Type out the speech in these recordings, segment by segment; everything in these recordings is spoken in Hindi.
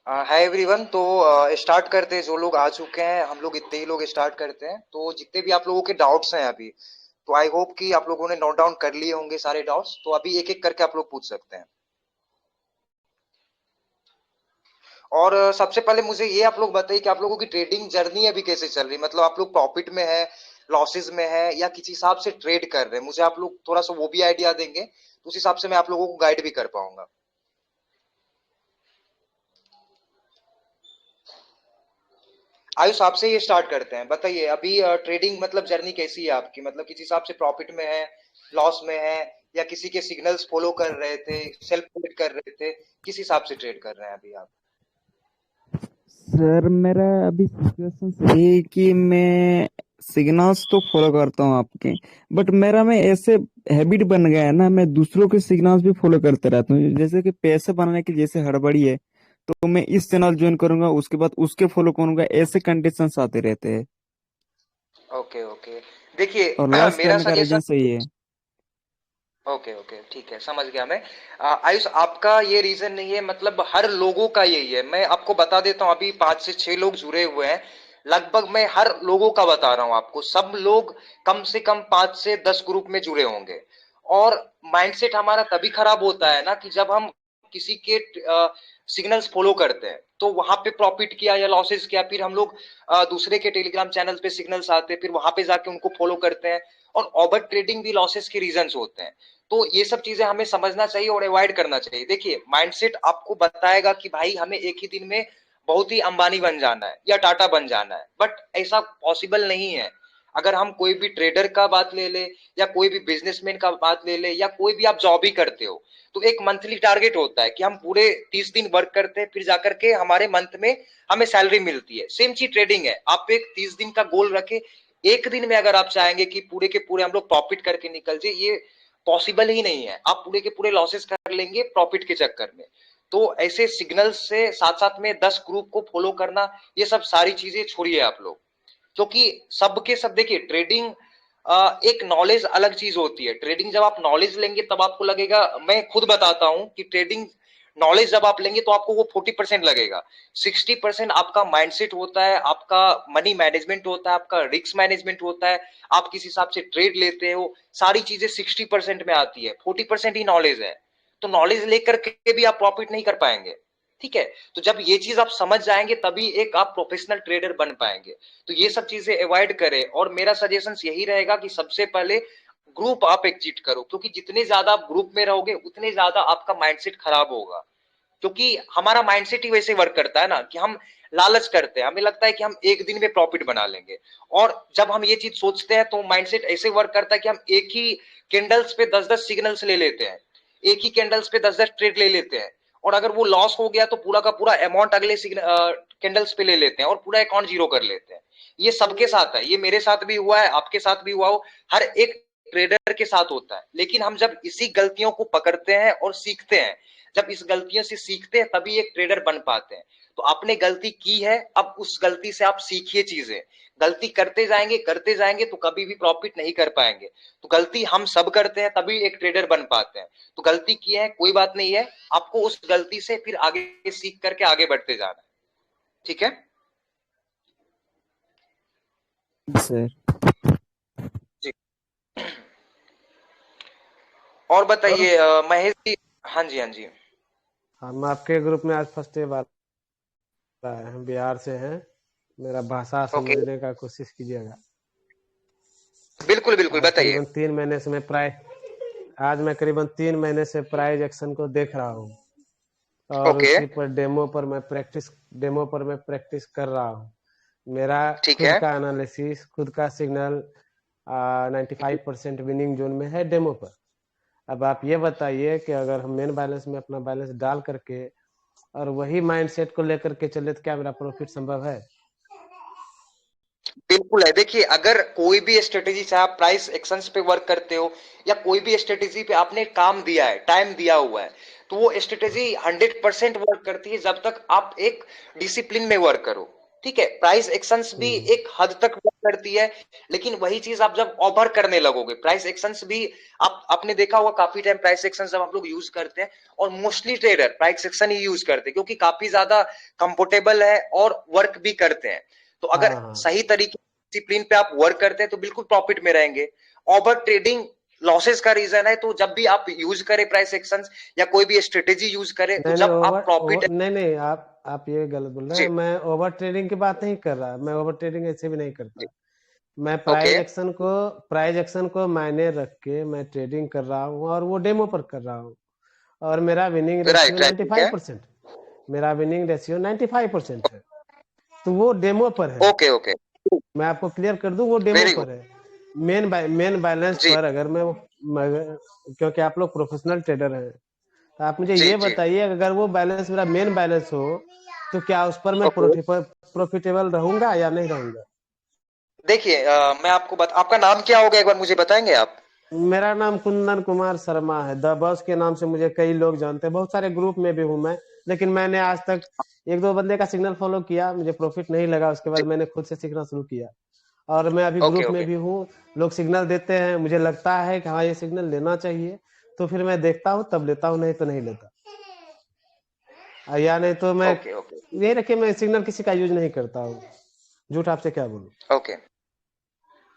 Hi everyone. तो स्टार्ट करते हैं। जो लोग आ चुके हैं हम लोग इतने ही लोग स्टार्ट करते हैं। तो जितने भी आप लोगों के डाउट्स हैं अभी, तो आई होप कि आप लोगों ने नोट डाउन कर लिए होंगे सारे डाउट्स। तो अभी एक एक करके आप लोग पूछ सकते हैं। और सबसे पहले मुझे ये आप लोग बताइए कि आप लोगों की ट्रेडिंग जर्नी अभी कैसे चल रही है। मतलब आप लोग प्रॉफिट में है, लॉसेस में है, या किसी हिसाब से ट्रेड कर रहे हैं। मुझे आप लोग थोड़ा सा वो भी आइडिया देंगे तो उस हिसाब से मैं आप लोगों को गाइड भी कर पाऊंगा। आयुष, आपसे ये स्टार्ट करते हैं। बताइए अभी ट्रेडिंग मतलब जर्नी कैसी है आपकी। मतलब किस हिसाब से प्रॉफिट में है, लॉस में है, या किसी के सिग्नल्स फॉलो कर रहे थे, सेल्फ ट्रेड कर रहे थे। किस हिसाब से ट्रेड कर रहे हैं अभी आप। सर मेरा अभी सिचुएशन सही है कि मैं सिग्नल्स तो फॉलो करता हूँ आपके। बट मेरा में ऐसे हैबिट बन गया है ना, मैं दूसरों के सिग्नल्स भी फॉलो करते रहता हूँ। जैसे कि पैसे बनाने की जैसे हड़बड़ी है, तो मैं इस चैनल ज्वाइन करूंगा, उसके बाद उसके फॉलो करूंगा, ऐसे कंडीशंस आते रहते हैं। Okay okay. देखिए और लॉस मेरा करने का सजेशन। रीजन सही है। ओके ओके, ठीक है, समझ गया मैं। आयुष, आपका ये रीजन नहीं है, मतलब हर लोगों का यही है। मैं आपको बता देता हूँ, अभी 5 से 6 लोग जुड़े हुए हैं। लगभग मैं हर लोगों का बता रहा हूँ आपको। सब लोग कम से कम 5 से 10 ग्रुप में जुड़े होंगे। और माइंडसेट हमारा तभी खराब होता है ना कि जब हम किसी के सिग्नल्स फॉलो करते हैं तो वहां पे प्रॉफिट किया या लॉसेस किया, फिर हम लोग दूसरे के टेलीग्राम चैनल पे सिग्नल्स आते हैं, फिर वहां पे जाके उनको फॉलो करते हैं। और ओवर ट्रेडिंग भी लॉसेस के रीजन होते हैं। तो ये सब चीजें हमें समझना चाहिए और अवॉइड करना चाहिए। देखिए माइंडसेट आपको बताएगा कि भाई हमें एक ही दिन में बहुत ही अंबानी बन जाना है या टाटा बन जाना है, बट ऐसा पॉसिबल नहीं है। अगर हम कोई भी ट्रेडर का बात ले ले, या कोई भी बिजनेसमैन का बात ले ले, या कोई भी आप जॉब ही करते हो, तो एक मंथली टारगेट होता है कि हम पूरे 30 दिन वर्क करते हैं, फिर जाकर के हमारे मंथ में हमें सैलरी मिलती है। सेम चीज ट्रेडिंग है। आप एक 30 दिन का गोल रखे, एक दिन में अगर आप चाहेंगे कि पूरे के पूरे हम लोग प्रॉफिट करके निकल जाए, ये पॉसिबल ही नहीं है। आप पूरे के पूरे लॉसेस कर लेंगे प्रॉफिट के चक्कर में। तो ऐसे सिग्नल से साथ साथ में 10 ग्रुप को फॉलो करना, ये सब सारी चीजें छोड़िए आप लोग। क्योंकि सबके सब देखिए, ट्रेडिंग एक नॉलेज अलग चीज होती है। ट्रेडिंग जब आप नॉलेज लेंगे तब आपको लगेगा, मैं खुद बताता हूं कि ट्रेडिंग नॉलेज जब आप लेंगे तो आपको वो 40% लगेगा। 60% आपका माइंडसेट होता है, आपका मनी मैनेजमेंट होता है, आपका रिस्क मैनेजमेंट होता है, आप किस हिसाब से ट्रेड लेते हो, सारी चीजें 60% में आती है। 40% ही नॉलेज है। तो नॉलेज लेकर के भी आप प्रॉफिट नहीं कर पाएंगे। ठीक है। तो जब ये चीज आप समझ जाएंगे तभी एक आप प्रोफेशनल ट्रेडर बन पाएंगे। तो ये सब चीजें अवॉइड करें। और मेरा सजेशन यही रहेगा कि सबसे पहले ग्रुप आप एग्जिट करो, क्योंकि जितने ज्यादा आप ग्रुप में रहोगे उतने ज्यादा आपका माइंडसेट खराब होगा। क्योंकि हमारा माइंडसेट ही वैसे वर्क करता है ना कि हम लालच करते हैं, हमें लगता है कि हम एक दिन में प्रॉफिट बना लेंगे। और जब हम ये चीज सोचते हैं तो माइंडसेट ऐसे वर्क करता है कि हम एक ही कैंडल्स पे 10-10 सिग्नल्स ले लेते हैं, एक ही कैंडल्स पे 10-10 ट्रेड ले लेते हैं। और अगर वो लॉस हो गया तो पूरा का पूरा अमाउंट अगले कैंडल्स पे ले लेते हैं और पूरा अकाउंट जीरो कर लेते हैं। ये सबके साथ है, ये मेरे साथ भी हुआ है, आपके साथ भी हुआ हो, हर एक ट्रेडर के साथ होता है। लेकिन हम जब इसी गलतियों को पकड़ते हैं और सीखते हैं, जब इस गलतियों से सीखते हैं तभी एक ट्रेडर बन पाते हैं। तो आपने गलती की है, अब उस गलती से आप सीखिए चीजें। गलती करते जाएंगे तो कभी भी प्रॉफिट नहीं कर पाएंगे। तो गलती हम सब करते हैं तभी एक ट्रेडर बन पाते हैं। तो गलती की है कोई बात नहीं है, आपको उस गलती से फिर आगे सीख करके आगे बढ़ते जाना है। ठीक है। सर। जी। और और बताइए महेश जी। हाँ जी, हाँ जी। हम आपके ग्रुप में आज फर्स्ट डे बात रहा है, हम बिहार से हैं। मेरा भाषा ओके, समझने का कोशिश कीजिएगा। बिल्कुल बिल्कुल, आज बताइए। करीबन 3 महीने से मैं प्राय आज मैं करीबन 3 महीने से प्राइज एक्शन को देख रहा हूँ, और ओके, उसी पर डेमो पर मैं प्रैक्टिस कर रहा हूँ। मेरा ठीक खुद है। का एनालिसिस, खुद का सिग्नल 95% विनिंग जोन में है डेमो पर। अब आप ये बताइए कि अगर हम मेन बैलेंस में अपना बैलेंस डाल करके और वही माइंडसेट को लेकर के चले तो क्या मेरा प्रॉफिट संभव है? बिल्कुल है। देखिए अगर कोई भी स्ट्रेटेजी, चाहे आप प्राइस एक्शंस पे वर्क करते हो या कोई भी स्ट्रेटेजी पे आपने काम दिया है, टाइम दिया हुआ है, तो वो स्ट्रेटेजी 100% वर्क करती है जब तक आप एक डिसिप्लिन में वर्क करो। ठीक है, प्राइस एक्शंस भी एक हद तक वर्क करती है, लेकिन वही चीज आप जब ओवर करने लगोगे, प्राइस एक्शंस भी आपने देखा होगा काफी टाइम प्राइस एक्शन जब आप लोग यूज करते हैं, और मोस्टली ट्रेडर प्राइस एक्शन ही यूज करते हैं क्योंकि काफी ज्यादा कंफर्टेबल है और वर्क भी करते हैं। तो अगर हाँ हाँ सही तरीके डिसिप्लिन पे आप वर्क करते हैं तो बिल्कुल प्रॉफिट में रहेंगे। ओवर ट्रेडिंग लॉसेस का रीजन है, तो जब भी आप यूज करें प्राइस एक्शंस या कोई भी स्ट्रेटेजी यूज करें, तो नहीं नहीं जब आप प्रॉफिट। नहीं नहीं, आप ये गलत बोल रहे जी हैं। मैं ओवर ट्रेडिंग की बात नहीं कर रहा, मैं ओवर ट्रेडिंग ऐसे भी नहीं जी। करता। मैं ओके। प्राइज एक्शन को मायने रख के मैं ट्रेडिंग कर रहा हूँ, और वो डेमो पर कर रहा हूँ। और मेरा विनिंग रेशियो राइट राइट, ठीक है। 95%। मेरा विनिंग रेशियो 95% है। तो वो डेमो पर है। Okay okay. मैं आपको क्लियर कर दूं, वो डेमो वेरी गुड। पर है। मेन बैलेंस जी पर अगर क्योंकि आप लोग प्रोफेशनल ट्रेडर हैं, तो आप मुझे जी ये जी। बताइए, अगर वो बैलेंस मेरा मेन बैलेंस हो, तो क्या उस पर मैं ओके। प्रॉफिटेबल रहूंगा या नहीं रहूंगा? देखिए, मैं आपको आपका नाम क्या होगा, एक बार मुझे बताएंगे आप? मेरा नाम कुंदन कुमार शर्मा है। द बॉस के नाम से मुझे कई लोग जानते हैं, बहुत सारे ग्रुप में भी हूं मैं। लेकिन मैंने आज तक एक दो बंदे का सिग्नल फॉलो किया, मुझे प्रॉफिट नहीं लगा। उसके जी। बाद मैंने खुद से सीखना शुरू किया, और मैं अभी ओके ग्रुप में ओके। भी हूँ। लोग सिग्नल देते हैं, मुझे लगता है कि हाँ ये सिग्नल लेना चाहिए, तो फिर मैं देखता हूँ, तब लेता हूँ, नहीं तो नहीं लेता। या नहीं तो मैं ओके ओके। ये रखिए, मैं सिग्नल किसी का यूज नहीं करता हूँ। झूठ आपसे क्या बोलूं। ओके।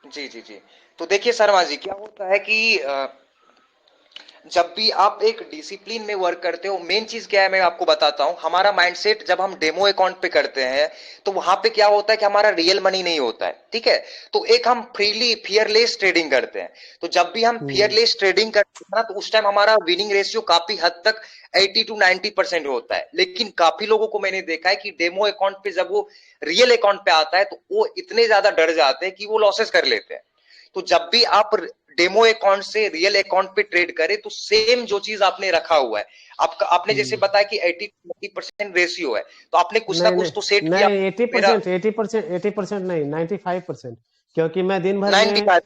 जी जी जी। तो देखिए शर्मा जी, क्या होता है कि जब भी आप एक डिसिप्लिन में वर्क करते हो, मेन चीज क्या है मैं आपको बताता हूं। हमारा माइंडसेट जब हम डेमो अकाउंट पे करते हैं, तो वहां पे क्या होता है कि हमारा रियल मनी नहीं होता है, ठीक है। तो एक हम फ्रीली फियरलेस ट्रेडिंग करते हैं। तो जब भी हम हम्म फियरलेस ट्रेडिंग करते हैं ना, तो उस टाइम हमारा विनिंग रेशियो काफी हद तक 80 to 90% होता है। लेकिन काफी लोगों को मैंने देखा है कि डेमो अकाउंट पे जब वो रियल अकाउंट पे आता है, तो वो इतने ज्यादा डर जाते हैं कि वो लॉसेस कर लेते हैं। तो जब भी आप डेमो अकाउंट से रियल अकाउंट पे ट्रेड करें, तो सेम जो चीज आपने रखा हुआ है, आपका आपने जैसे हम्म। बताया कि 80% रेशियो है, तो आपने कुछ ना नहीं कुछ नहीं तो सेट किया। नहीं, एटी मेरा परसेंट 80% नहीं, 95%। क्योंकि मैं दिन भर में 95।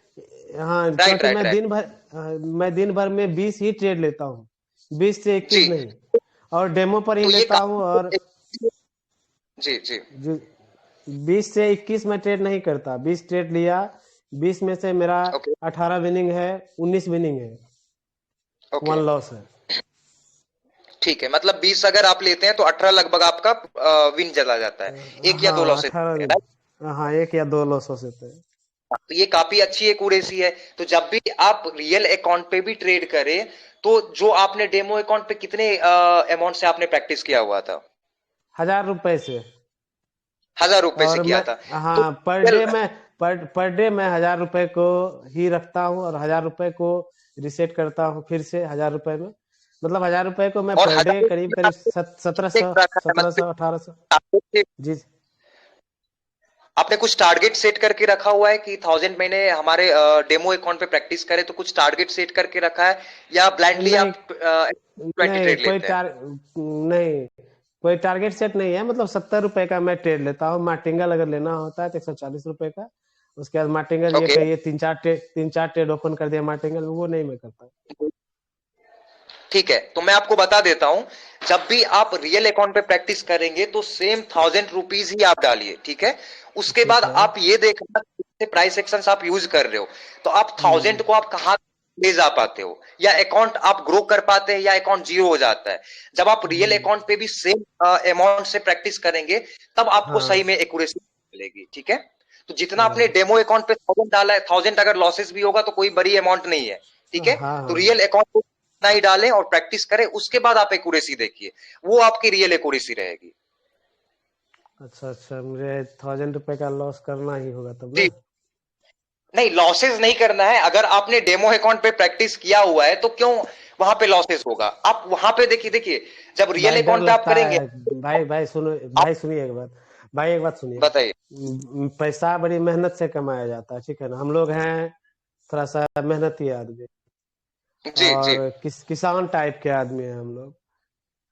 हाँ, राइट क्योंकि राइट राइट। मैं दिन भर में 20 ही ट्रेड लेता हूँ, 20 से 21 जी। नहीं। और डेमो पर ही तो ये लेता हूँ। और जी जी। जो 20 से 21 में ट्रेड नहीं करता, 20 ट्रेड लिया, 20 में से मेरा ओके 18 विनिंग है, 19 विनिंग है, ओके। 1 लॉस है। ठीक है, मतलब 20 अगर आप लेते हैं तो 18 लगभग आपका विन चला जाता है, एक या दो हाँ लॉसेस। 18, हाँ 1 या 2 लॉस हो सकते हैं। तो ये काफी अच्छी एक्यूरेसी है। तो जब भी आप रियल अकाउंट पे भी ट्रेड करें, तो जो आपने डेमो अकाउंट पे कितने अमाउंट से आपने प्रैक्टिस किया हुआ था? 1000 रुपए से। 1000 रुपए से और किया मैं, था? तो हाँ, पर डे मैं 1000 रुपए को ही रखता हूँ, और 1000 रुपए को रिसेट करता हूँ फिर से 1000 रुपए में। मतलब 1000 रुपए को मैं और पर डे 1000 करीब में करीब आपने सत्रह देख सौ रखा है, सत्रह मतलब सौ 1800। टारगेट, जी। आपने कुछ टारगेट सेट करके रखा हुआ है कि 1000 मैंने हमारे डेमो अकाउंट पे प्रैक्टिस करे, तो कुछ टारगेट सेट करके रखा है, या ब्लाइंडली नहीं आप 20 नहीं ट्रेड लेते हैं? नहीं, कोई टारगेट सेट नहीं है। मतलब 70 रुपए का मैं ट्रेड लेता हूँ। मार्टिंगल अगर लेना होता है तो 140 रुपए का। उसके बाद मार्टिंगल ये ओके। कहिए तीन चार ट्रेड ओपन कर दिया मार्टिंगल, वो नहीं मैं करता। ठीक है, तो मैं आपको बता देता हूं। जब भी आप रियल अकाउंट पे प्रैक्टिस करेंगे, तो सेम 1000 रुपीज ही आप डालिए, ठीक है। उसके ठीक बाद है। आप ये देखना प्राइस एक्शंस आप यूज कर रहे हो, तो आप हम्म 1000 को आप कहां ले जा पाते हो, या अकाउंट आप ग्रो कर पाते हैं, या अकाउंट जीरो हो जाता है। जब आप रियल हम्म। अकाउंट पे भी सेम अमाउंट से प्रैक्टिस करेंगे, तब आपको हाँ सही में एक्यूरेसी मिलेगी, ठीक है। तो जितना आपने हाँ डेमो अकाउंट पे 1000 डाला है, 1000 अगर लॉसेस भी होगा तो कोई बड़ी अमाउंट नहीं है, ठीक हाँ है। तो हाँ। रियल अकाउंट को उतना ही डालें और प्रैक्टिस करें, उसके बाद आप एक्यूरेसी देखिए, वो आपकी रियल एक्यूरेसी रहेगी। अच्छा अच्छा, मुझे 1000 रुपए का लॉस करना ही होगा तब ना? जी। नहीं, लॉसेस नहीं करना है। अगर आपने डेमो अकाउंट पे प्रैक्टिस किया हुआ है, तो क्यों वहां पे लॉसेस होगा? आप वहां पे देखिए देखिए, जब भाई रियल डर अकाउंट पे आप लगता करेंगे। है। भाई सुनो, आप भाई सुनिए एक बात। भाई एक बात सुनिए। बताइए। पैसा बड़ी मेहनत से कमाया जाता है, ठीक है ना। हम लोग हैं थोड़ा सा मेहनती आदमी, जी जी और किसान टाइप के आदमी हैं हम लोग।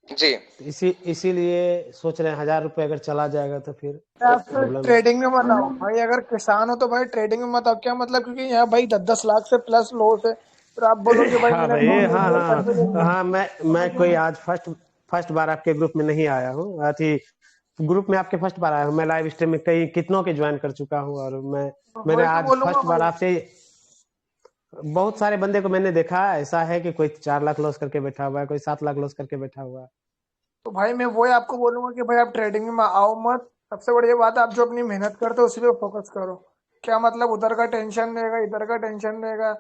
जी। तो इसीलिए सोच रहे हैं 1000 रुपए अगर चला जाएगा तो फिर आप फिर प्रॉब्लम है। ट्रेडिंग में मत आओ भाई। अगर किसान हो तो भाई ट्रेडिंग में मत आओ। क्या मतलब? क्योंकि यहाँ भाई 10-10 लाख से प्लस लॉस है, फिर आप बोलोगे भाई हाँ मैंने भाई, लॉस हाँ लिया पैसे ले हाँ लिए। हाँ, मैं कोई आज फर्स्ट फर्स्ट बार आपके ग्रुप में नहीं आया हूँ। अथी ग्रुप में आपके फर्स्ट बार आया हूँ मैं, लाइव स्ट्रीम में कई कितनों के ज्वाइन कर चुका हूँ, और मैंने वही तो आज बोलूंगा फर्स्ट बार भाई। आपसे, बहुत सारे बंदे को मैंने देखा ऐसा है कि कोई 4 लाख लॉस करके बैठा हुआ है, कोई 7 लाख लॉस करके बैठा हुआ है। तो भाई मैं वही आपको बोलूंगा कि भाई आप ट्रेडिंग में आओ मत। सबसे बढ़िया बात है, आप जो अपनी मेहनत करते हो उसी पे फोकस करो। क्या मतलब उधर का टेंशन रहेगा, इधर का टेंशन रहेगा,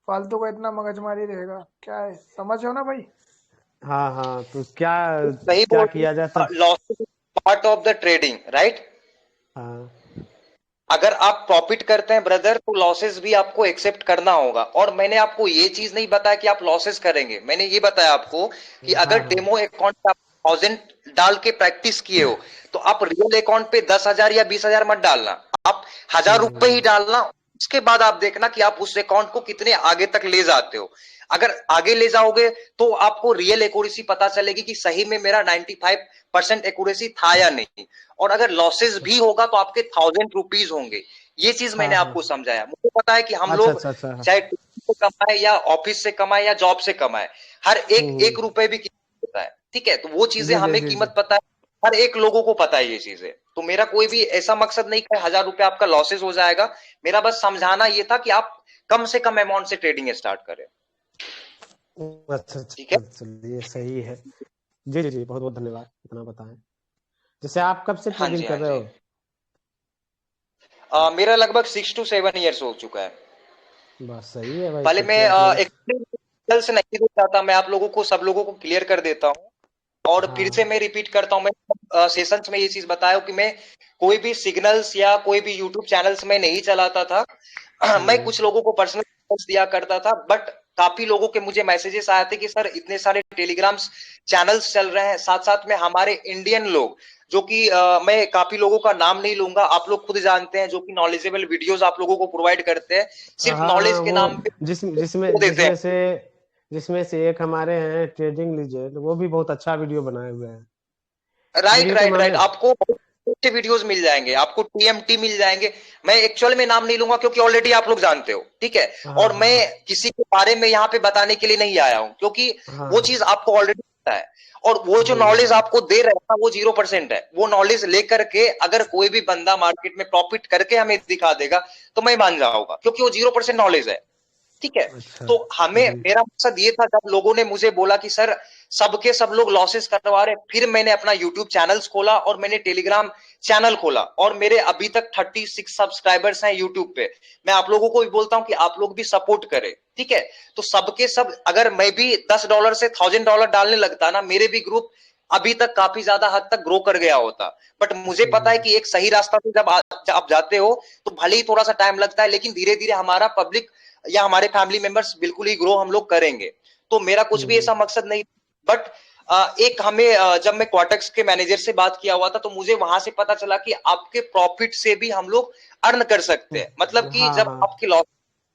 फालतू का इतना मगजमारी रहेगा, क्या है, समझ हो ना भाई। हाँ हाँ, तो क्या सही क्या बोल किया जाए सब? Losses part of the trading, right. हाँ अगर आप प्रॉफिट करते हैं ब्रदर तो लॉसेस भी आपको एक्सेप्ट करना होगा। और मैंने आपको ये चीज नहीं बताया कि आप लॉसेस करेंगे, मैंने ये बताया आपको कि अगर हाँ हाँ। डेमो अकाउंट पे आप 1000 डाल के प्रैक्टिस किए हो तो आप रियल अकाउंट पे 10,000 या 20,000 मत डालना। आप 1,000 रुपए ही हम्म। डालना। उसके बाद आप देखना कि आप उस अकाउंट को कितने आगे तक ले जाते हो। अगर आगे ले जाओगे तो आपको रियल एक्यूरेसी पता चलेगी कि सही में मेरा 95% एक्यूरेसी था या नहीं। और अगर लॉसेस भी होगा तो आपके 1,000 रुपीज होंगे। ये चीज मैंने हाँ हाँ। आपको समझाया। मुझे पता है कि हम अच्छा लोग अच्छा अच्छा। चाहे ट्यूशन से कमाए या ऑफिस से कमाए या जॉब से कमाए, हर एक हम्म। एक रुपए भी कीमत होता है। ठीक है, तो वो चीजें जी जी हमें जी जी। कीमत पता है। हर एक लोगों को पता है ये चीजें। तो मेरा कोई भी ऐसा मकसद नहीं कि 1,000 रुपए आपका लॉसेस हो जाएगा। मेरा बस समझाना ये था कि आप कम से कम अमाउंट से ट्रेडिंग स्टार्ट करें। अच्छा ठीक है। अच्छा, चलिए सही है। जी जी जी, बहुत बहुत धन्यवाद इतना बताएं। जैसे आप कब से हाँ जी, ट्रेडिंग हाँ कर रहे जी। हो? मेरा लगभग 6 to 7 years हो चुका है। बस सही है भाई, पहले तब मैं तो आप मेरे। डिटेल से नहीं देता था। मैं आप लोगों को सब लोगों को क्लियर कर देता हूँ। और फिर से हाँ। मैं रिपीट करता हूँ, मैं सेशंस में ये चीज बताया हूं कि मैं कोई भी सिग्नल्स या कोई भी यूट्यूब चैनल्स में नहीं चलाता था। मैं हम्म। कुछ लोगों को पर्सनल दिया करता था, बट काफी लोगों के मुझे मैसेजेस आए थे कि सर इतने सारे टेलीग्राम्स चैनल्स चल रहे हैं, साथ साथ में हमारे इंडियन लोग जो कि मैं काफी लोगों का नाम नहीं लूंगा, आप लोग खुद जानते हैं, जो कि नॉलेजेबल वीडियोस आप लोगों को प्रोवाइड करते हैं हाँ सिर्फ हाँ, नॉलेज के वो नाम पे वो देते हैं। जिसमें से एक हमारे हैं ट्रेडिंग लीजेंड, वो भी बहुत अच्छा वीडियो बनाए हुए हैं। राइट, वीडियो के राइट, राइट। मामले। आपको अच्छे वीडियोस मिल जाएंगे, आपको टीएमटी मिल जाएंगे। मैं एक्चुअल में नाम नहीं लूंगा क्योंकि ऑलरेडी आप लोग जानते हो, ठीक है। हाँ और मैं हाँ किसी के बारे में यहाँ पे बताने के लिए नहीं आया हूँ क्योंकि हाँ वो हाँ। चीज आपको ऑलरेडी पता है। और वो जो नॉलेज हम्म। आपको दे रहे हैं ना वो 0% है। वो नॉलेज लेकर के अगर कोई भी बंदा मार्केट में प्रॉफिट करके हमें दिखा देगा तो मैं मान जाऊंगा, क्योंकि वो 0% नॉलेज है। ठीक है। अच्छा। तो हमें, जी। मेरा मकसद ये था, जब लोगों ने मुझे बोला कि सर सबके सब लोग लॉसेस करवा रहे, फिर मैंने अपना यूट्यूब चैनल्स खोला और मैंने टेलीग्राम चैनल खोला। और मेरे अभी तक 36 सब्सक्राइबर्स हैं यूट्यूब पे। मैं आप लोगों को भी बोलता हूं कि आप लोग भी सपोर्ट करें। ठीक है। तो सबके सब, अगर मैं भी $10 से $1,000 डालने लगता ना, मेरे भी ग्रुप अभी तक काफी ज्यादा हद तक ग्रो कर गया होता। बट मुझे पता है हम्म। कि एक सही रास्ता पे जब आप जाते हो तो भले ही थोड़ा सा टाइम लगता है, लेकिन धीरे धीरे हमारा पब्लिक या हमारे फैमिली मेंबर्स बिल्कुल ही ग्रो हम लोग करेंगे। तो मेरा कुछ भी हम्म। ऐसा मकसद नहीं। बट एक हमें जब मैं क्वार्टक्स के मैनेजर से बात किया हुआ था तो मुझे वहां से पता चला कि आपके प्रॉफिट से भी हम लोग अर्न कर सकते हैं। मतलब कि हाँ जब हाँ। आपके लॉस,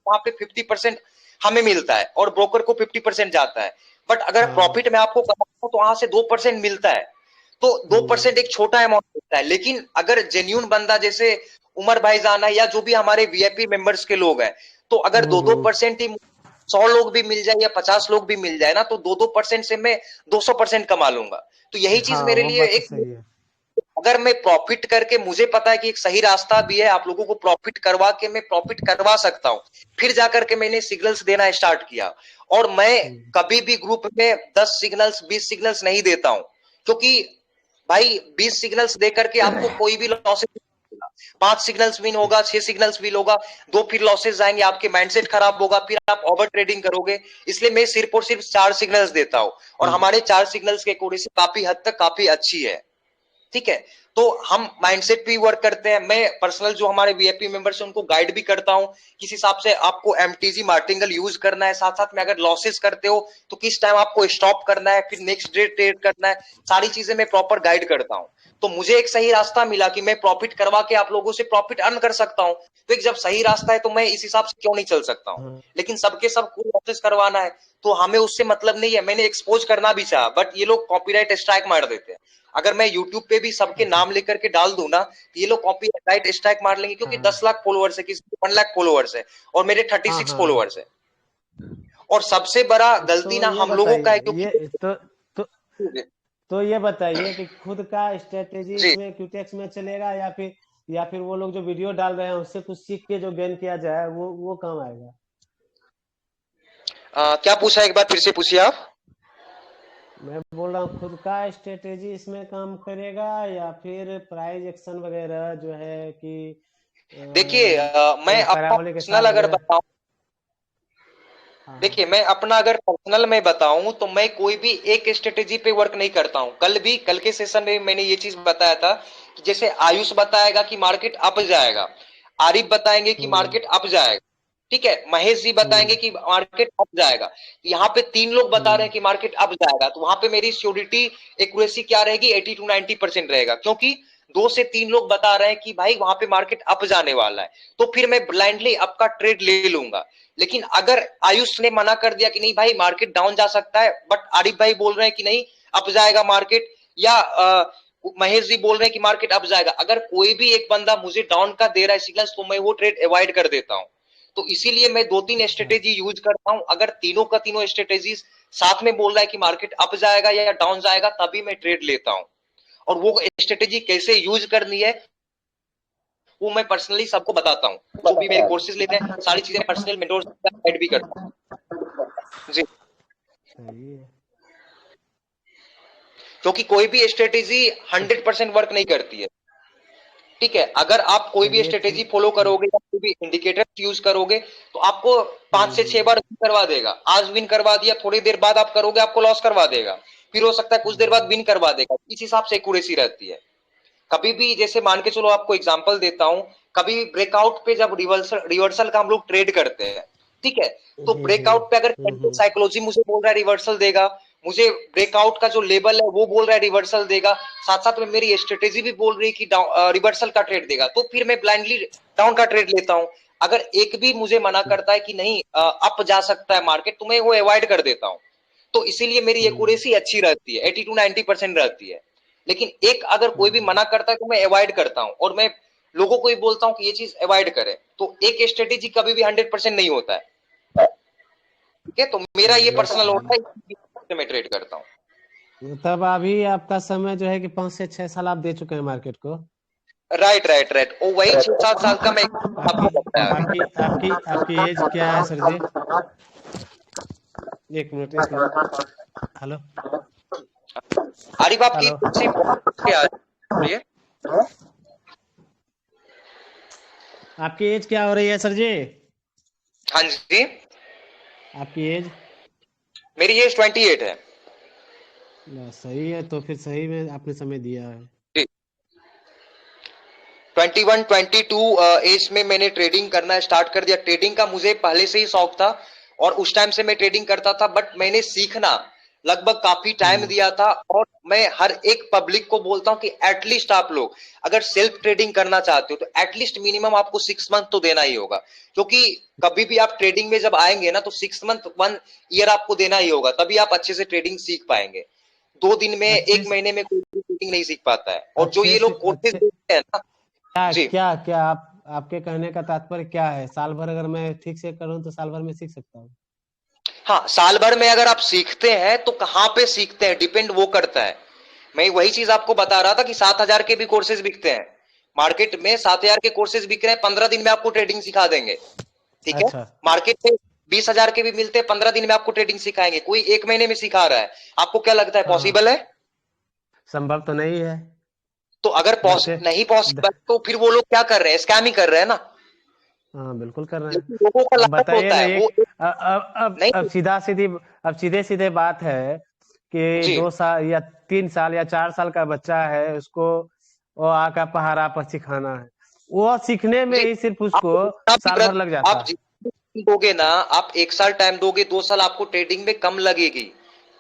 वहां पे 50% हमें मिलता है और ब्रोकर को 50% जाता है। बट अगर हाँ। प्रॉफिट में आपको कमाता हूं तो वहां से 2% मिलता है। तो 2% एक छोटा अमाउंट होता है, लेकिन अगर जेन्यून बंदा जैसे उमर भाईजान है या जो भी हमारे वीआईपी मेंबर्स के लोग हैं, तो अगर दो दो हम्म। परसेंट ही 100 लोग भी मिल जाए या 50 लोग भी मिल जाए ना, तो 2% से मैं 200% कमा लूंगा। तो यही चीज हाँ, मेरे वो लिए बात तो एक, सही है। अगर मैं प्रॉफिट करके, मुझे पता है कि एक सही रास्ता भी है आप लोगों को प्रॉफिट करवा के मैं प्रॉफिट करवा सकता हूं, फिर जाकर के मैंने सिग्नल्स देना स्टार्ट किया। और मैं हम्म। कभी भी ग्रुप में 10 सिग्नल्स 20 सिग्नल्स नहीं देता हूं, क्योंकि भाई 20 सिग्नल्स देकर के आपको कोई भी लॉसेस, 5 सिग्नल्स विन होगा, 6 सिग्नल्स विन होगा, दो फिर लॉसेस जाएंगे, आपके माइंडसेट खराब होगा, फिर आप ओवर ट्रेडिंग करोगे। इसलिए मैं सिर्फ और सिर्फ 4 सिग्नल्स देता हूं। और हमारे 4 सिग्नल्स की एक्यूरेसी काफी हद तक काफी अच्छी है। ठीक है। तो हम माइंडसेट पे वर्क करते हैं। मैं पर्सनल जो हमारे वीआईपी मेंबर्स हैं उनको गाइड भी करता हूं किस हिसाब से आपको एमटीजी मार्टिंगल यूज करना है, साथ साथ में अगर लॉसेस करते हो तो किस टाइम आपको स्टॉप करना है, फिर नेक्स्ट डे ट्रेड करना है। सारी चीजें मैं प्रॉपर गाइड करता हूं। तो मुझे एक सही रास्ता मिला कि मैं प्रॉफिट करवा के आप लोगों से प्रॉफिट अर्न कर सकता हूं। तो एक जब सही रास्ता है तो मैं इस हिसाब से क्यों नहीं चल सकता हूं। हाँ लेकिन सबके सब को लॉसेस करवाना है तो हमें उससे मतलब नहीं है। मैंने एक्सपोज करना भी चाहा, बट ये लोग कॉपीराइट स्ट्राइक मार देते हैं। अगर मैं यूट्यूब पे भी सबके अच्छा नाम लेकर के डाल दूं ना, तो ये लोग कॉपी राइट स्ट्राइक मार लेंगे, क्योंकि हाँ 10 लाख फॉलोअर्स है, किसी के 1 लाख फॉलोअर्स है और मेरे थर्टी हाँ सिक्स हाँ हाँ। फॉलोअर्स है। और सबसे बड़ा गलती तो ना ये हम लोगों का बताइए, है, क्योंकि ये तो तो ये बताइए कि खुद का स्ट्रेटेजी जी। इसमें क्यूटेक्स में चलेगा, या फिर वो लोग जो वीडियो डाल रहे हैं उससे कुछ सीख के जो गेन किया जाए वो काम आएगा। क्या पूछा, एक बार फिर से पूछिए आप। मैं बोल रहा हूँ खुद का स्ट्रेटेजी इसमें काम करेगा, या फिर प्राइज एक्शन वगैरह जो है कि देखिए, मैं वो अपना पैराबोलिक पर्सनल स्टार अगर वगैरह। बताऊं, हाँ हाँ। देखिए मैं अपना अगर पर्सनल में बताऊं तो मैं कोई भी एक स्ट्रेटेजी पे वर्क नहीं करता हूं। कल के सेशन में मैंने ये चीज बताया था कि जैसे आयुष बताएगा कि मार्केट अप जाएगा, आरिफ बताएंगे कि हम्म मार्केट अप जाएगा, ठीक है, महेश जी बताएंगे हम्म कि मार्केट अप जाएगा। यहाँ पे तीन लोग बता रहे हम्म हैं कि मार्केट अप जाएगा, तो वहां पे मेरी श्योरिटी एक्यूरेसी क्या रहेगी, 80 to 90% रहेगा, क्योंकि 2 से 3 लोग बता रहे हैं कि भाई वहां पे मार्केट अप जाने वाला है, तो फिर मैं ब्लाइंडली अप का ट्रेड ले लूंगा। लेकिन अगर आयुष ने मना कर दिया कि नहीं भाई मार्केट डाउन जा सकता है, बट आरिफ भाई बोल रहे हैं कि नहीं अप जाएगा मार्केट, या महेश जी बोल रहे हैं कि मार्केट अप जाएगा, अगर कोई भी एक बंदा मुझे डाउन का दे रहा है सिग्नल्स, तो मैं वो ट्रेड अवॉइड कर देता हूं। तो इसीलिए मैं 2-3 अच्छा। स्ट्रेटेजी यूज करता हूं। अगर तीनों का तीनों स्ट्रेटेजी साथ में बोल रहा है कि मार्केट अप जाएगा या डाउन जाएगा, तभी मैं ट्रेड लेता हूं। और वो स्ट्रेटेजी कैसे यूज करनी है वो मैं पर्सनली सबको बताता हूँ। जो भी मेरे कोर्सेज लेते हैं सारी चीजें पर्सनल मेंटोर गाइड भी करता हूँ जी। सही है। क्योंकि कोई भी स्ट्रेटेजी तो 100% वर्क नहीं करती है, ठीक है। अगर आप कोई भी चलिए स्ट्रेटेजी ठीक फॉलो ठीक। करोगे या कोई भी इंडिकेटर यूज करोगे तो आपको 5 से 6 बार विन करवा देगा। आज विन करवा दिया, थोड़ी देर बाद आप करोगे आपको लॉस करवा देगा, फिर हो सकता है कुछ देर बाद विन करवा देगा। इस हिसाब से एक्यूरेसी रहती है। कभी भी जैसे मान के चलो, आपको एग्जांपल देता हूं, कभी ब्रेकआउट पे जब रिवर्सल रिवर्सल का हम लोग ट्रेड करते हैं, ठीक है, तो ब्रेकआउट पे अगर कैंडल हम्म। साइकोलॉजी मुझे बोल रहा है रिवर्सल देगा, मुझे ब्रेकआउट का जो लेवल है वो बोल रहा है रिवर्सल देगा, साथ साथ में मेरी स्ट्रेटेजी भी बोल रही है कि रिवर्सल का ट्रेड देगा, तो फिर मैं ब्लाइंडली डाउन का ट्रेड लेता हूं। अगर एक भी मुझे मना करता है कि नहीं अप जा सकता है मार्केट, तो मैं वो अवॉइड कर देता हूं। तो इसीलिए मेरी हम्म एक्यूरेसी अच्छी रहती है, 80 to 90% रहती है। लेकिन एक अगर कोई भी हम्म मना करता है तो मैं अवॉइड करता हूं, और मैं लोगों को ही बोलता हूं कि ये चीज अवॉइड करें। तो एक स्ट्रेटेजी कभी भी 100% नहीं होता है, ठीक है। तो मेरा ये चलिए पर्सनल सही। होता है, मैं ट्रेड करता हूँ। तब अभी आपका समय जो है कि 5 से 6 साल आप दे चुके हैं मार्केट को। राइट राइट राइट, और वही 6-7 साल का मैं आपकी आपको बताया। आपकी आपकी आपकी एज क्या है सर जी? एक मिनट एक मिनट। हेलो। आरिफ आपकी हेलो। थोड़ी सी क्या है, बोलिए। आपकी एज क्या हो रही है सर जी? हाँ जी, आपकी एज? मेरी एज 28 है सही है, तो फिर सही में आपने समय दिया है। जी। 21-22 एज में मैंने ट्रेडिंग करना स्टार्ट कर दिया। ट्रेडिंग का मुझे पहले से ही शौक था, और उस टाइम से मैं ट्रेडिंग करता था, बट मैंने सीखना लगभग काफी टाइम हम्म दिया था। और मैं हर एक पब्लिक को बोलता हूं कि एटलीस्ट आप लोग अगर सेल्फ ट्रेडिंग करना चाहते हो तो एटलीस्ट मिनिमम आपको 6 मंथ तो देना ही होगा। क्योंकि कभी भी आप ट्रेडिंग में जब आएंगे ना, तो 6 मंथ 1 ईयर आपको देना ही होगा, तभी आप अच्छे से ट्रेडिंग सीख पाएंगे। 2 दिन में, अच्छे 1 महीने में कोई भी ट्रेडिंग नहीं सीख पाता है। और जो अच्छे ये से लोग कोर्सेज अच्छे देते हैं ना, क्या जी, क्या क्या आपके कहने का तात्पर्य क्या है? साल भर अगर मैं ठीक से करूं तो साल भर में सीख सकता हूँ? हाँ, साल भर में अगर आप सीखते हैं तो कहाँ पे सीखते हैं डिपेंड वो करता है। मैं वही चीज आपको बता रहा था कि 7,000 के भी कोर्सेज बिकते हैं मार्केट में, 7,000 के कोर्सेज बिक रहे हैं, 15 दिन में आपको ट्रेडिंग सिखा देंगे, ठीक है। अच्छा। मार्केट में 20,000 के भी मिलते हैं, 15 दिन में आपको ट्रेडिंग सिखाएंगे। कोई 1 महीने में सिखा रहा है, आपको क्या लगता है हाँ पॉसिबल हाँ। है? संभव तो नहीं है। तो अगर वैसे नहीं द, पॉसिबल तो फिर वो लोग क्या कर रहे हैं, स्कैम ही कर रहे हैं ना। हाँ बिल्कुल कर रहे हैं। लेकिन लोगों का अब लालच बताइए होता ना, है वो एक अब नहीं। सीधे सीधे बात है कि जी, 2 साल या 3 साल या 4 साल का बच्चा है, उसको वो आका पहाड़ा पर सिखाना है, वो सीखने में जी, ही सिर्फ आप उसको जितना भी साल भर लग जाता आप है। जितना भी दोगे ना, आप 1 साल टाइम दोगे, 2 साल आपको ट्रेडिंग में कम लगेगी,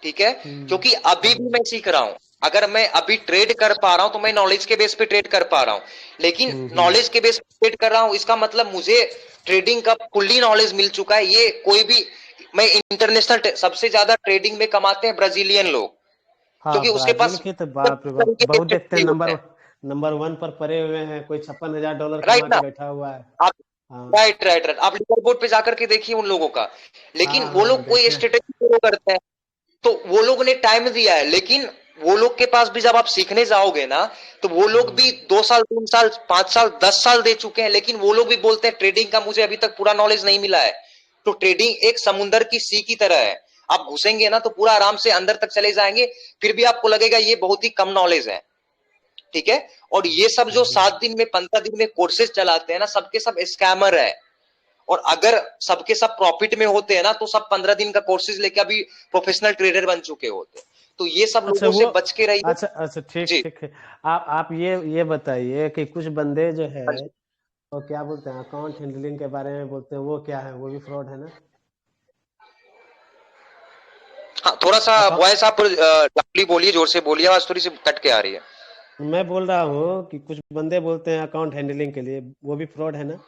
ठीक है। क्योंकि अभी भी हम्म मैं सीख रहा हूं। अगर मैं अभी ट्रेड कर पा रहा हूं तो मैं नॉलेज के बेस पे ट्रेड कर पा रहा हूं। लेकिन हम्म। नॉलेज के बेस पे ट्रेड कर रहा हूं, इसका मतलब मुझे ट्रेडिंग का फुल्ली नॉलेज मिल चुका है। ये कोई भी, मैं इंटरनेशनल सबसे ज्यादा ट्रेडिंग में कमाते हैं ब्राजीलियन लोग, हाँ, क्योंकि उसके ब्राजील पास के तो बाप रे बाप तरीके के बहुत देखते हैं, स्ट्रेटेजी होते नंबर हैं, नंबर वन पर पड़े हुए हैं, कोई $56,000 कमा राइट के ना। बैठा हुआ है। आप हाँ राइट राइट राइट, आप लीडर बोर्ड पे जाकर के देखिए उन लोगों का। लेकिन हाँ वो हाँ लोग कोई देखे हैं। स्ट्रेटेजी फॉलो करते हैं, तो वो लोग ने टाइम दिया है। लेकिन वो लोग के पास भी जब आप सीखने जाओगे ना, तो वो लोग भी 2 साल 3 साल 5 साल 10 साल दे चुके हैं, लेकिन वो लोग भी बोलते हैं ट्रेडिंग का मुझे अभी तक पूरा नॉलेज नहीं मिला है। तो ट्रेडिंग एक समुंदर की सी की तरह है, आप घुसेंगे ना तो पूरा आराम से अंदर तक चले जाएंगे, फिर भी आपको लगेगा ये बहुत ही कम नॉलेज है। ठीक है। और ये सब जो 7 दिन में 15 दिन में कोर्सेज चलाते हैं ना, सबके सब स्कैमर है। और अगर सबके सब प्रॉफिट में होते हैं ना, तो सब 15 दिन का कोर्सेज लेके अभी प्रोफेशनल ट्रेडर बन चुके होते। तो ये सब अच्छा लोगों वो से बच के रहिए। अच्छा अच्छा, ठीक जी। ठीक है। आप ये बताइए कि कुछ बंदे जो है हाँ जी। वो क्या बोलते हैं, अकाउंट हैंडलिंग के बारे में बोलते हैं, वो क्या है, वो भी फ्रॉड है ना? हाँ, थोड़ा सा अकाउंट वॉइस आप लाउडली बोलिए, जोर से बोलिए, आवाज थोड़ी सी कट के आ रही है। मैं बोल रहा हूँ कि कुछ बंदे बोलते हैं अकाउंट हैंडलिंग के लिए, वो भी फ्रॉड है ना?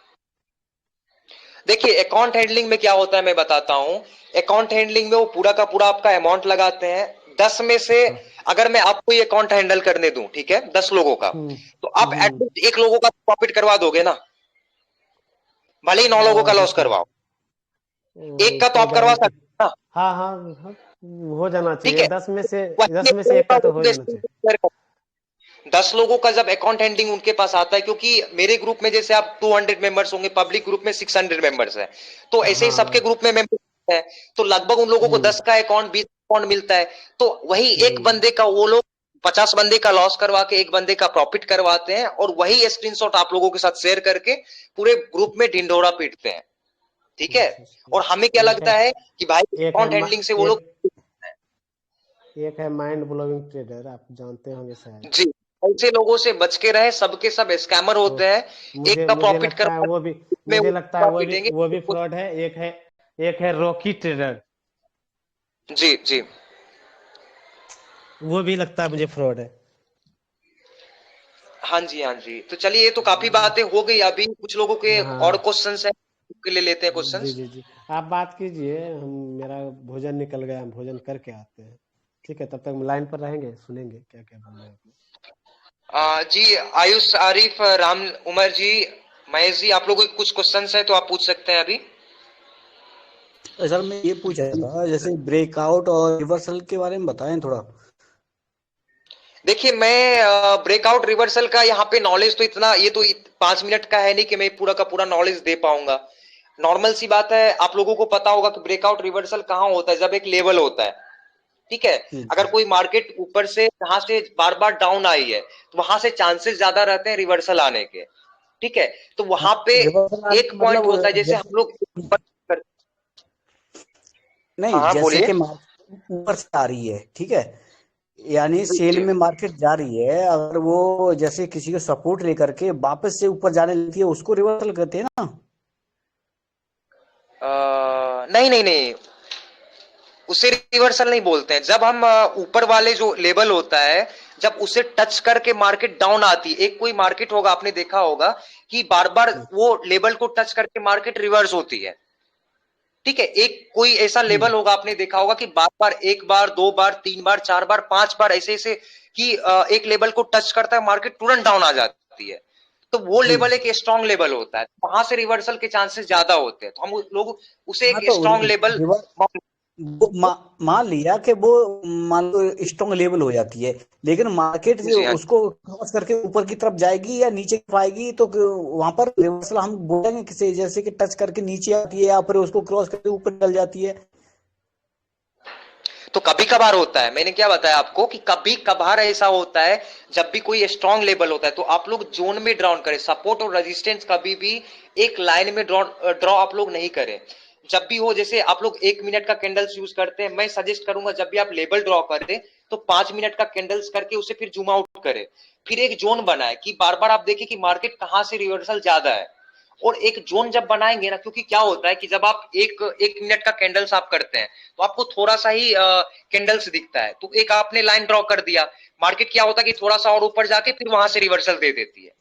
देखिए, अकाउंट हैंडलिंग में क्या होता है मैं बताता हूं। अकाउंट हैंडलिंग में वो पूरा का पूरा आपका अमाउंट लगाते हैं। 10 में से हाँ। अगर मैं आपको ये अकाउंट हैंडल करने दूं, ठीक है, 10 लोगों का, हम्म तो आप हम्म। एटलीस्ट एक लोगों का प्रॉफिट करवा दोगे ना, भले ही 9 लोगों का लॉस देखिए, करवाओ, एक का तो कोई आप करवा गारंटी। सकते हैं ना। हाँ हाँ हाँ, हो जाना ठीक चाहिए, है। 10 में से वही 10 एक में से लोगों एक का का तो हो वो जाना स्क्रीन चाहिए। शेयर कर, 10 लोगों का जब अकाउंट हैंडलिंग उनके पास आता है, क्योंकि मेरे ग्रुप में जैसे आप 200 मेंबर्स होंगे, पब्लिक ग्रुप में 600 मेंबर्स है, तो ऐसे ही सबके हाँ। ग्रुप में मेंबर है, तो लगभग उन लोगों को हम्म 10 का अकाउंट 20 अकाउंट मिलता है। तो वही एक हम्म। बंदे का वो लोग 50 बंदे का लॉस करवा के एक बंदे का प्रॉफिट करवाते हैं, और वही स्क्रीनशॉट आप लोगों के साथ शेयर करके पूरे ग्रुप में ढिंढोरा पीटते हैं। ठीक है। अच्छा अच्छा। और हमें क्या एक है लगता है कि भाई एक है अकाउंट हैंडलिंग से वो लोग, एक एक है माइंड ब्लोइंग ट्रेडर, आप जानते होंगे शायद। जी, ऐसे लोगों से बच के रहे, सबके सब स्कैमर तो होते हैं। एक मुझे का मुझे प्रॉफिट लगता है करवा वो भी में मुझे लगता है पूरा पीटेंगे। वो भी फ्रॉड है। एक है रॉकी ट्रेडर, जी जी। वो भी लगता है मुझे फ्रॉड है। हाँ जी हाँ जी, तो चलिए, ये तो काफी बातें हो गई, अभी कुछ लोगों के और हाँ क्वेश्चंस हैं, के लिए लेते हैं जी क्वेश्चंस। जी जी, आप बात कीजिए, हम मेरा भोजन निकल गया, हम भोजन करके आते हैं। ठीक है, तब तक लाइन पर रहेंगे, सुनेंगे क्या क्या बोल रहे हैं आप जी, आयुष, आरिफ, राम, उमर जी, महेश जी, आप लोगों के कुछ क्वेश्चंस हैं तो आप पूछ सकते हैं अभी। सर मैं ये पूछ रहा था, जैसे ब्रेकआउट और रिवर्सल के बारे में बताएं थोड़ा। देखिए, मैं ब्रेकआउट रिवर्सल का यहाँ पे नॉलेज तो इतना, ये तो 5 मिनट का है नहीं कि मैं पूरा का पूरा नॉलेज दे पाऊंगा। नॉर्मल सी बात है, आप लोगों को पता होगा कि ब्रेकआउट रिवर्सल कहाँ होता है, जब एक लेवल होता है। ठीक है। जी अगर जी। कोई मार्केट ऊपर से जहां से बार बार डाउन आई है, तो वहां से चांसेस ज्यादा रहते हैं रिवर्सल आने के। ठीक है। तो हाँ, वहां पे रिवर्सल आने एक का पॉइंट होता है, मतलब जैसे हम लोग हाँ नहीं, हाँ, जैसे बोलिए। कि मार्केट ऊपर से आ रही है, ठीक है, यानी जी सेल जी। में मार्केट जा रही है, अगर वो जैसे किसी को सपोर्ट लेकर के वापस से ऊपर जाने लगती है, उसको रिवर्सल कहते हैं ना। नहीं नहीं नहीं, उसे रिवर्सल नहीं बोलते हैं। जब हम ऊपर वाले जो लेवल होता है, जब उसे टच करके मार्केट डाउन आती है, एक कोई मार्केट होगा, आपने देखा होगा कि बार बार वो लेवल को टच करके मार्केट रिवर्स होती है। ठीक है। एक कोई ऐसा लेवल हम्म। होगा, आपने देखा होगा कि बार बार, एक बार, 2 बार, 3 बार, 4 बार, 5 बार, ऐसे ऐसे कि एक लेवल को टच करता है, मार्केट तुरंत डाउन आ जाती है। तो वो जी लेवल जी। एक स्ट्रांग लेवल होता है, वहां से रिवर्सल के चांसेस ज्यादा होते हैं, तो हम लोग उसे हाँ एक तो स्ट्रांग लेवल। वो मान लिया कि वो, मान लो स्ट्रॉन्ग लेवल हो जाती है, लेकिन मार्केट जो जी हाँ। उसको क्रॉस करके ऊपर की तरफ जाएगी या नीचे की आएगी, तो वहां पर रिवर्सल हम बोलेंगे किसे, जैसे कि टच करके नीचे आती है या फिर उसको क्रॉस करके ऊपर चल जाती है। तो कभी कभार होता है, मैंने क्या बताया आपको कि कभी कभार ऐसा होता है, जब भी कोई स्ट्रांग लेवल होता है, तो आप लोग जोन में ड्रॉ करें, सपोर्ट और रेजिस्टेंस कभी भी एक लाइन में ड्रॉ आप लोग नहीं करें। जब भी हो, जैसे आप लोग 1 मिनट का कैंडल्स यूज करते हैं, मैं सजेस्ट करूंगा जब भी आप लेवल ड्रॉ करें, तो 5 मिनट का कैंडल्स करके उसे फिर जूम आउट करें, फिर एक जोन बनाए कि बार बार आप देखें कि मार्केट कहां से रिवर्सल ज्यादा है। और एक जोन जब बनाएंगे ना, क्योंकि क्या होता है कि जब आप एक एक मिनट का कैंडल्स आप करते हैं, तो आपको थोड़ा सा ही कैंडल्स दिखता है, तो एक आपने लाइन ड्रॉ कर दिया, मार्केट क्या होता है कि थोड़ा सा और ऊपर जाके फिर वहां से रिवर्सल दे देती है।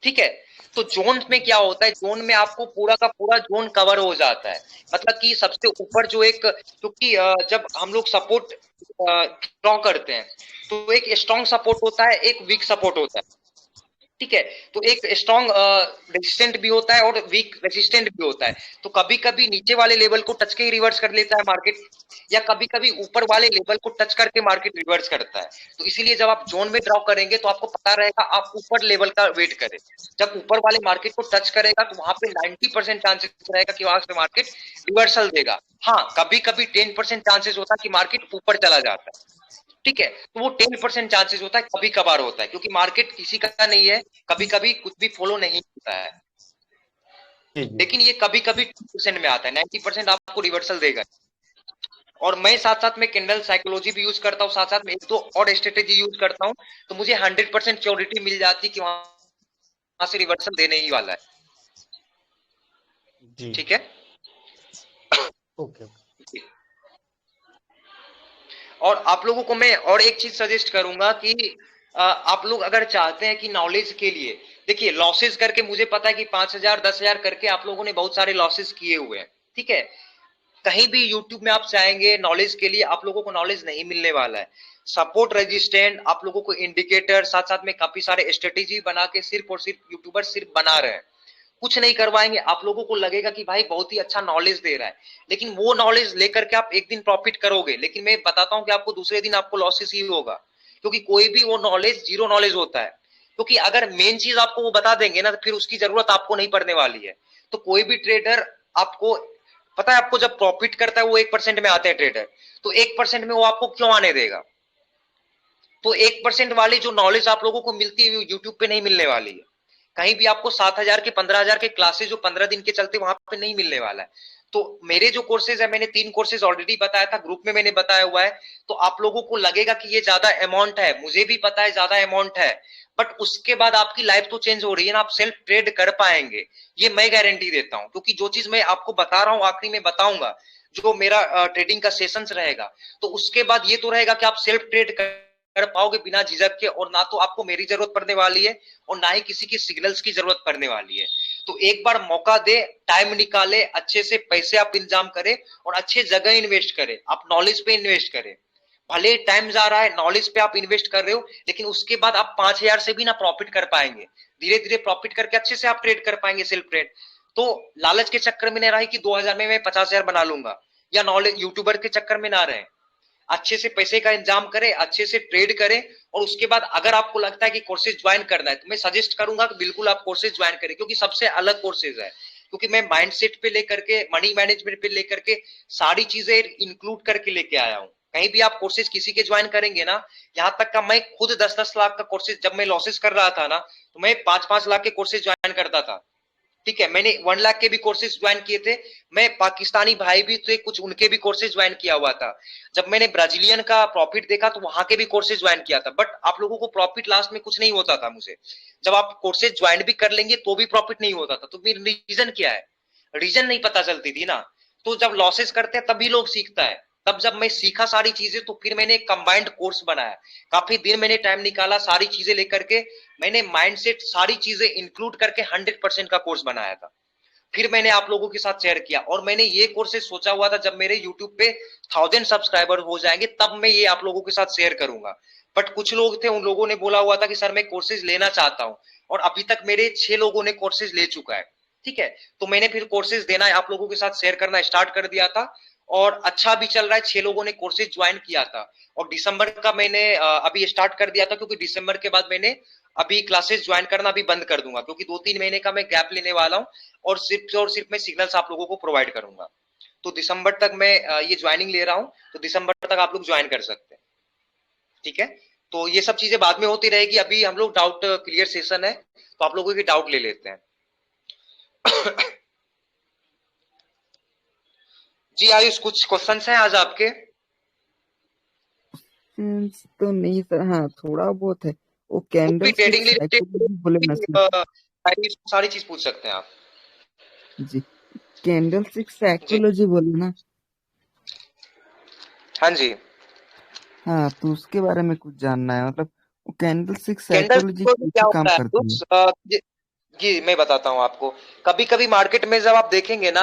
ठीक है। तो जोन में क्या होता है, जोन में आपको पूरा का पूरा जोन कवर हो जाता है, मतलब कि सबसे ऊपर जो एक, क्योंकि जब हम लोग सपोर्ट ड्रॉ करते हैं, तो एक स्ट्रॉन्ग सपोर्ट होता है, एक वीक सपोर्ट होता है। ठीक है। तो एक स्ट्रॉन्ग रेजिस्टेंट भी होता है और वीक रेजिस्टेंट भी होता है। तो कभी कभी नीचे वाले लेवल को टच के ही रिवर्स कर लेता है मार्केट, या कभी कभी ऊपर वाले लेवल को टच करके मार्केट रिवर्स करता है। तो इसीलिए जब आप जोन में ड्रॉ करेंगे तो आपको पता रहेगा आप ऊपर लेवल का वेट करें। जब ऊपर वाले मार्केट को टच करेगा तो वहां पे 90% चांसेस रहेगा कि वहां से मार्केट रिवर्सल देगा। हाँ, कभी कभी 10% चांसेस होता है कि मार्केट ऊपर चला जाता है। ठीक है, तो वो 10% चांसेस होता है, कभी कभार होता है, क्योंकि मार्केट किसी का नहीं है, कभी कभी कुछ भी फॉलो नहीं होता है। लेकिन ये कभी कभी 10% में आता है, 90% आपको रिवर्सल देगा। और मैं साथ साथ में कैंडल साइकोलॉजी भी यूज करता हूँ, साथ साथ में एक दो और स्ट्रेटेजी यूज करता हूँ, तो मुझे 100% श्योरिटी मिल जाती है कि वहां से रिवर्सल देने ही वाला है। जी ठीक है। ओके। और आप लोगों को मैं और एक चीज सजेस्ट करूंगा कि आप लोग अगर चाहते हैं कि नॉलेज के लिए, देखिए लॉसेस करके मुझे पता है कि 5,000 10,000 करके आप लोगों ने बहुत सारे लॉसेस किए हुए हैं। ठीक है, कहीं भी यूट्यूब में आप चाहेंगे नॉलेज के लिए, आप लोगों को नॉलेज नहीं मिलने वाला है। सपोर्ट रेजिस्टेंट आप लोगों को इंडिकेटर, साथ साथ में काफी सारे स्ट्रेटेजी बना के सिर्फ और सिर्फ यूट्यूबर सिर्फ बना रहे हैं, कुछ नहीं करवाएंगे। आप लोगों को लगेगा कि भाई बहुत ही अच्छा नॉलेज दे रहा है, लेकिन वो नॉलेज लेकर के आप एक दिन प्रॉफिट करोगे, लेकिन मैं बताता हूं कि आपको दूसरे दिन आपको लॉसेस ही होगा, क्योंकि कोई भी वो नॉलेज जीरो नॉलेज होता है। क्योंकि अगर मेन चीज आपको वो बता देंगे ना, तो फिर उसकी जरूरत आपको नहीं पड़ने वाली है। तो कोई भी ट्रेडर, आपको पता है, आपको जब प्रॉफिट करता है वो 1% में आते हैं ट्रेडर, तो 1% में वो आपको क्यों आने देगा? तो 1% वाली जो नॉलेज आप लोगों को मिलती है यूट्यूब पे नहीं मिलने वाली है। कहीं भी आपको 7,000 के 15,000 के क्लासेस जो 15 दिन के चलते वहां पे नहीं मिलने वाला है। तो मेरे जो कोर्सेज है, मैंने 3 कोर्सेज ऑलरेडी बताया था, ग्रुप में मैंने बताया हुआ है। तो आप लोगों को लगेगा कि ये ज्यादा अमाउंट है, मुझे भी पता है ज्यादा अमाउंट है, बट उसके बाद आपकी लाइफ तो चेंज हो रही है ना, आप सेल्फ ट्रेड कर पाएंगे, ये मैं गारंटी देता हूं। क्योंकि जो चीज मैं आपको बता रहा हूं आखिरी में बताऊंगा, जो मेरा ट्रेडिंग का सेशंस रहेगा, तो उसके बाद ये तो रहेगा कि आप सेल्फ ट्रेड कर पाओगे बिना झिझक के, और ना तो आपको मेरी जरूरत पड़ने वाली है और ना ही किसी की सिग्नल्स की जरूरत पड़ने वाली है। तो एक बार मौका दे, टाइम निकाले, अच्छे से पैसे आप इंतजाम करें और अच्छे जगह इन्वेस्ट करें, आप नॉलेज पे इन्वेस्ट करें। भले टाइम जा रहा है, नॉलेज पे आप इन्वेस्ट कर रहे हो, लेकिन उसके बाद आप 5,000 से भी ना प्रॉफिट कर पाएंगे। धीरे धीरे प्रॉफिट करके अच्छे से आप ट्रेड कर पाएंगे, सेल्फ ट्रेड। तो लालच के चक्कर में न रहे कि 2,000 में मैं 50,000 बना लूंगा, या नॉलेज यूट्यूबर के चक्कर में ना रहे। अच्छे से पैसे का इंतजाम करें, अच्छे से ट्रेड करें, और उसके बाद अगर आपको लगता है कि कोर्सेज ज्वाइन करना है, तो मैं सजेस्ट करूंगा कि बिल्कुल आप कोर्सेज ज्वाइन करें, क्योंकि सबसे अलग कोर्सेज है। क्योंकि मैं माइंडसेट पे लेकर के, मनी मैनेजमेंट पे लेकर के सारी चीजें इंक्लूड करके लेके आया हूं। कहीं भी आप कोर्सेज किसी के ज्वाइन करेंगे ना, यहाँ तक का मैं खुद 10-10 लाख का कोर्सेज, जब मैं लॉसेस कर रहा था ना, तो मैं 5-5 लाख के कोर्सेज ज्वाइन करता था। ठीक है, मैंने 1 लाख के भी कोर्सेज ज्वाइन किए थे। मैं पाकिस्तानी भाई भी थे कुछ, उनके भी कोर्सेज ज्वाइन किया हुआ था। जब मैंने ब्राजीलियन का प्रॉफिट देखा तो वहां के भी कोर्सेज ज्वाइन किया था। बट आप लोगों को प्रॉफिट लास्ट में कुछ नहीं होता था मुझे। जब आप कोर्सेज ज्वाइन भी कर लेंगे तो भी प्रॉफिट नहीं होता था। तो मेरी रीजन क्या है? रीजन नहीं पता चलती थी ना। तो जब लॉसेस करते हैं तभी लोग सीखता है। तब जब मैं सीखा सारी चीजें, तो फिर मैंने एक कंबाइंड कोर्स बनाया। काफी दिन मैंने टाइम निकाला, सारी चीजें लेकर के मैंने माइंडसेट सारी चीजें इंक्लूड करके 100% का कोर्स बनाया था। फिर मैंने आप लोगों के साथ शेयर किया, और मैंने ये कोर्सेज सोचा हुआ था जब मेरे यूट्यूब पे 1000 सब्सक्राइबर हो जाएंगे तब मैं ये आप लोगों के साथ शेयर करूंगा। बट कुछ लोग थे, उन लोगों ने बोला हुआ था कि सर मैं कोर्सेज लेना चाहता हूं, और अभी तक मेरे 6 लोगों ने कोर्सेज ले चुका है। ठीक है, तो मैंने फिर कोर्सेज देना आप लोगों के साथ शेयर करना स्टार्ट कर दिया था, और अच्छा भी चल रहा है। 6 लोगों ने कोर्सेज ज्वाइन किया था, और दिसंबर का मैंने अभी स्टार्ट कर दिया था, क्योंकि दिसंबर के बाद मैंने अभी क्लासेस ज्वाइन करना अभी बंद कर दूंगा, क्योंकि 2-3 महीने का मैं गैप लेने वाला हूं, और सिर्फ मैं सिग्नल्स आप लोगों को प्रोवाइड करूंगा। तो दिसंबर तक मैं ये ज्वाइनिंग ले रहा हूं, तो दिसंबर तक आप लोग ज्वाइन कर सकते हैं। ठीक है, तो ये सब चीजें बाद में होती रहेगी। अभी हम लोग डाउट क्लियर सेशन है, तो आप लोगों की डाउट ले लेते हैं। जी आयुष, कुछ क्वेश्चंस हैं आज आपके? तो नहीं सर, हाँ थोड़ा बहुत है। वो कुछ भी candle stick trading related psychology बोले ना सर। सारी चीज पूछ सकते हैं आप। जी, कैंडल स्टिक जी साइकोलॉजी बोले ना। हाँ जी। हाँ, तो उसके बारे में कुछ जानना है, मतलब वो कैंडल स्टिक कैंडल साइकोलॉजी क्या कैसे काम होता है करती है? जी मैं बताता हूँ आपको। कभी कभी मार्केट में जब आप देखेंगे ना,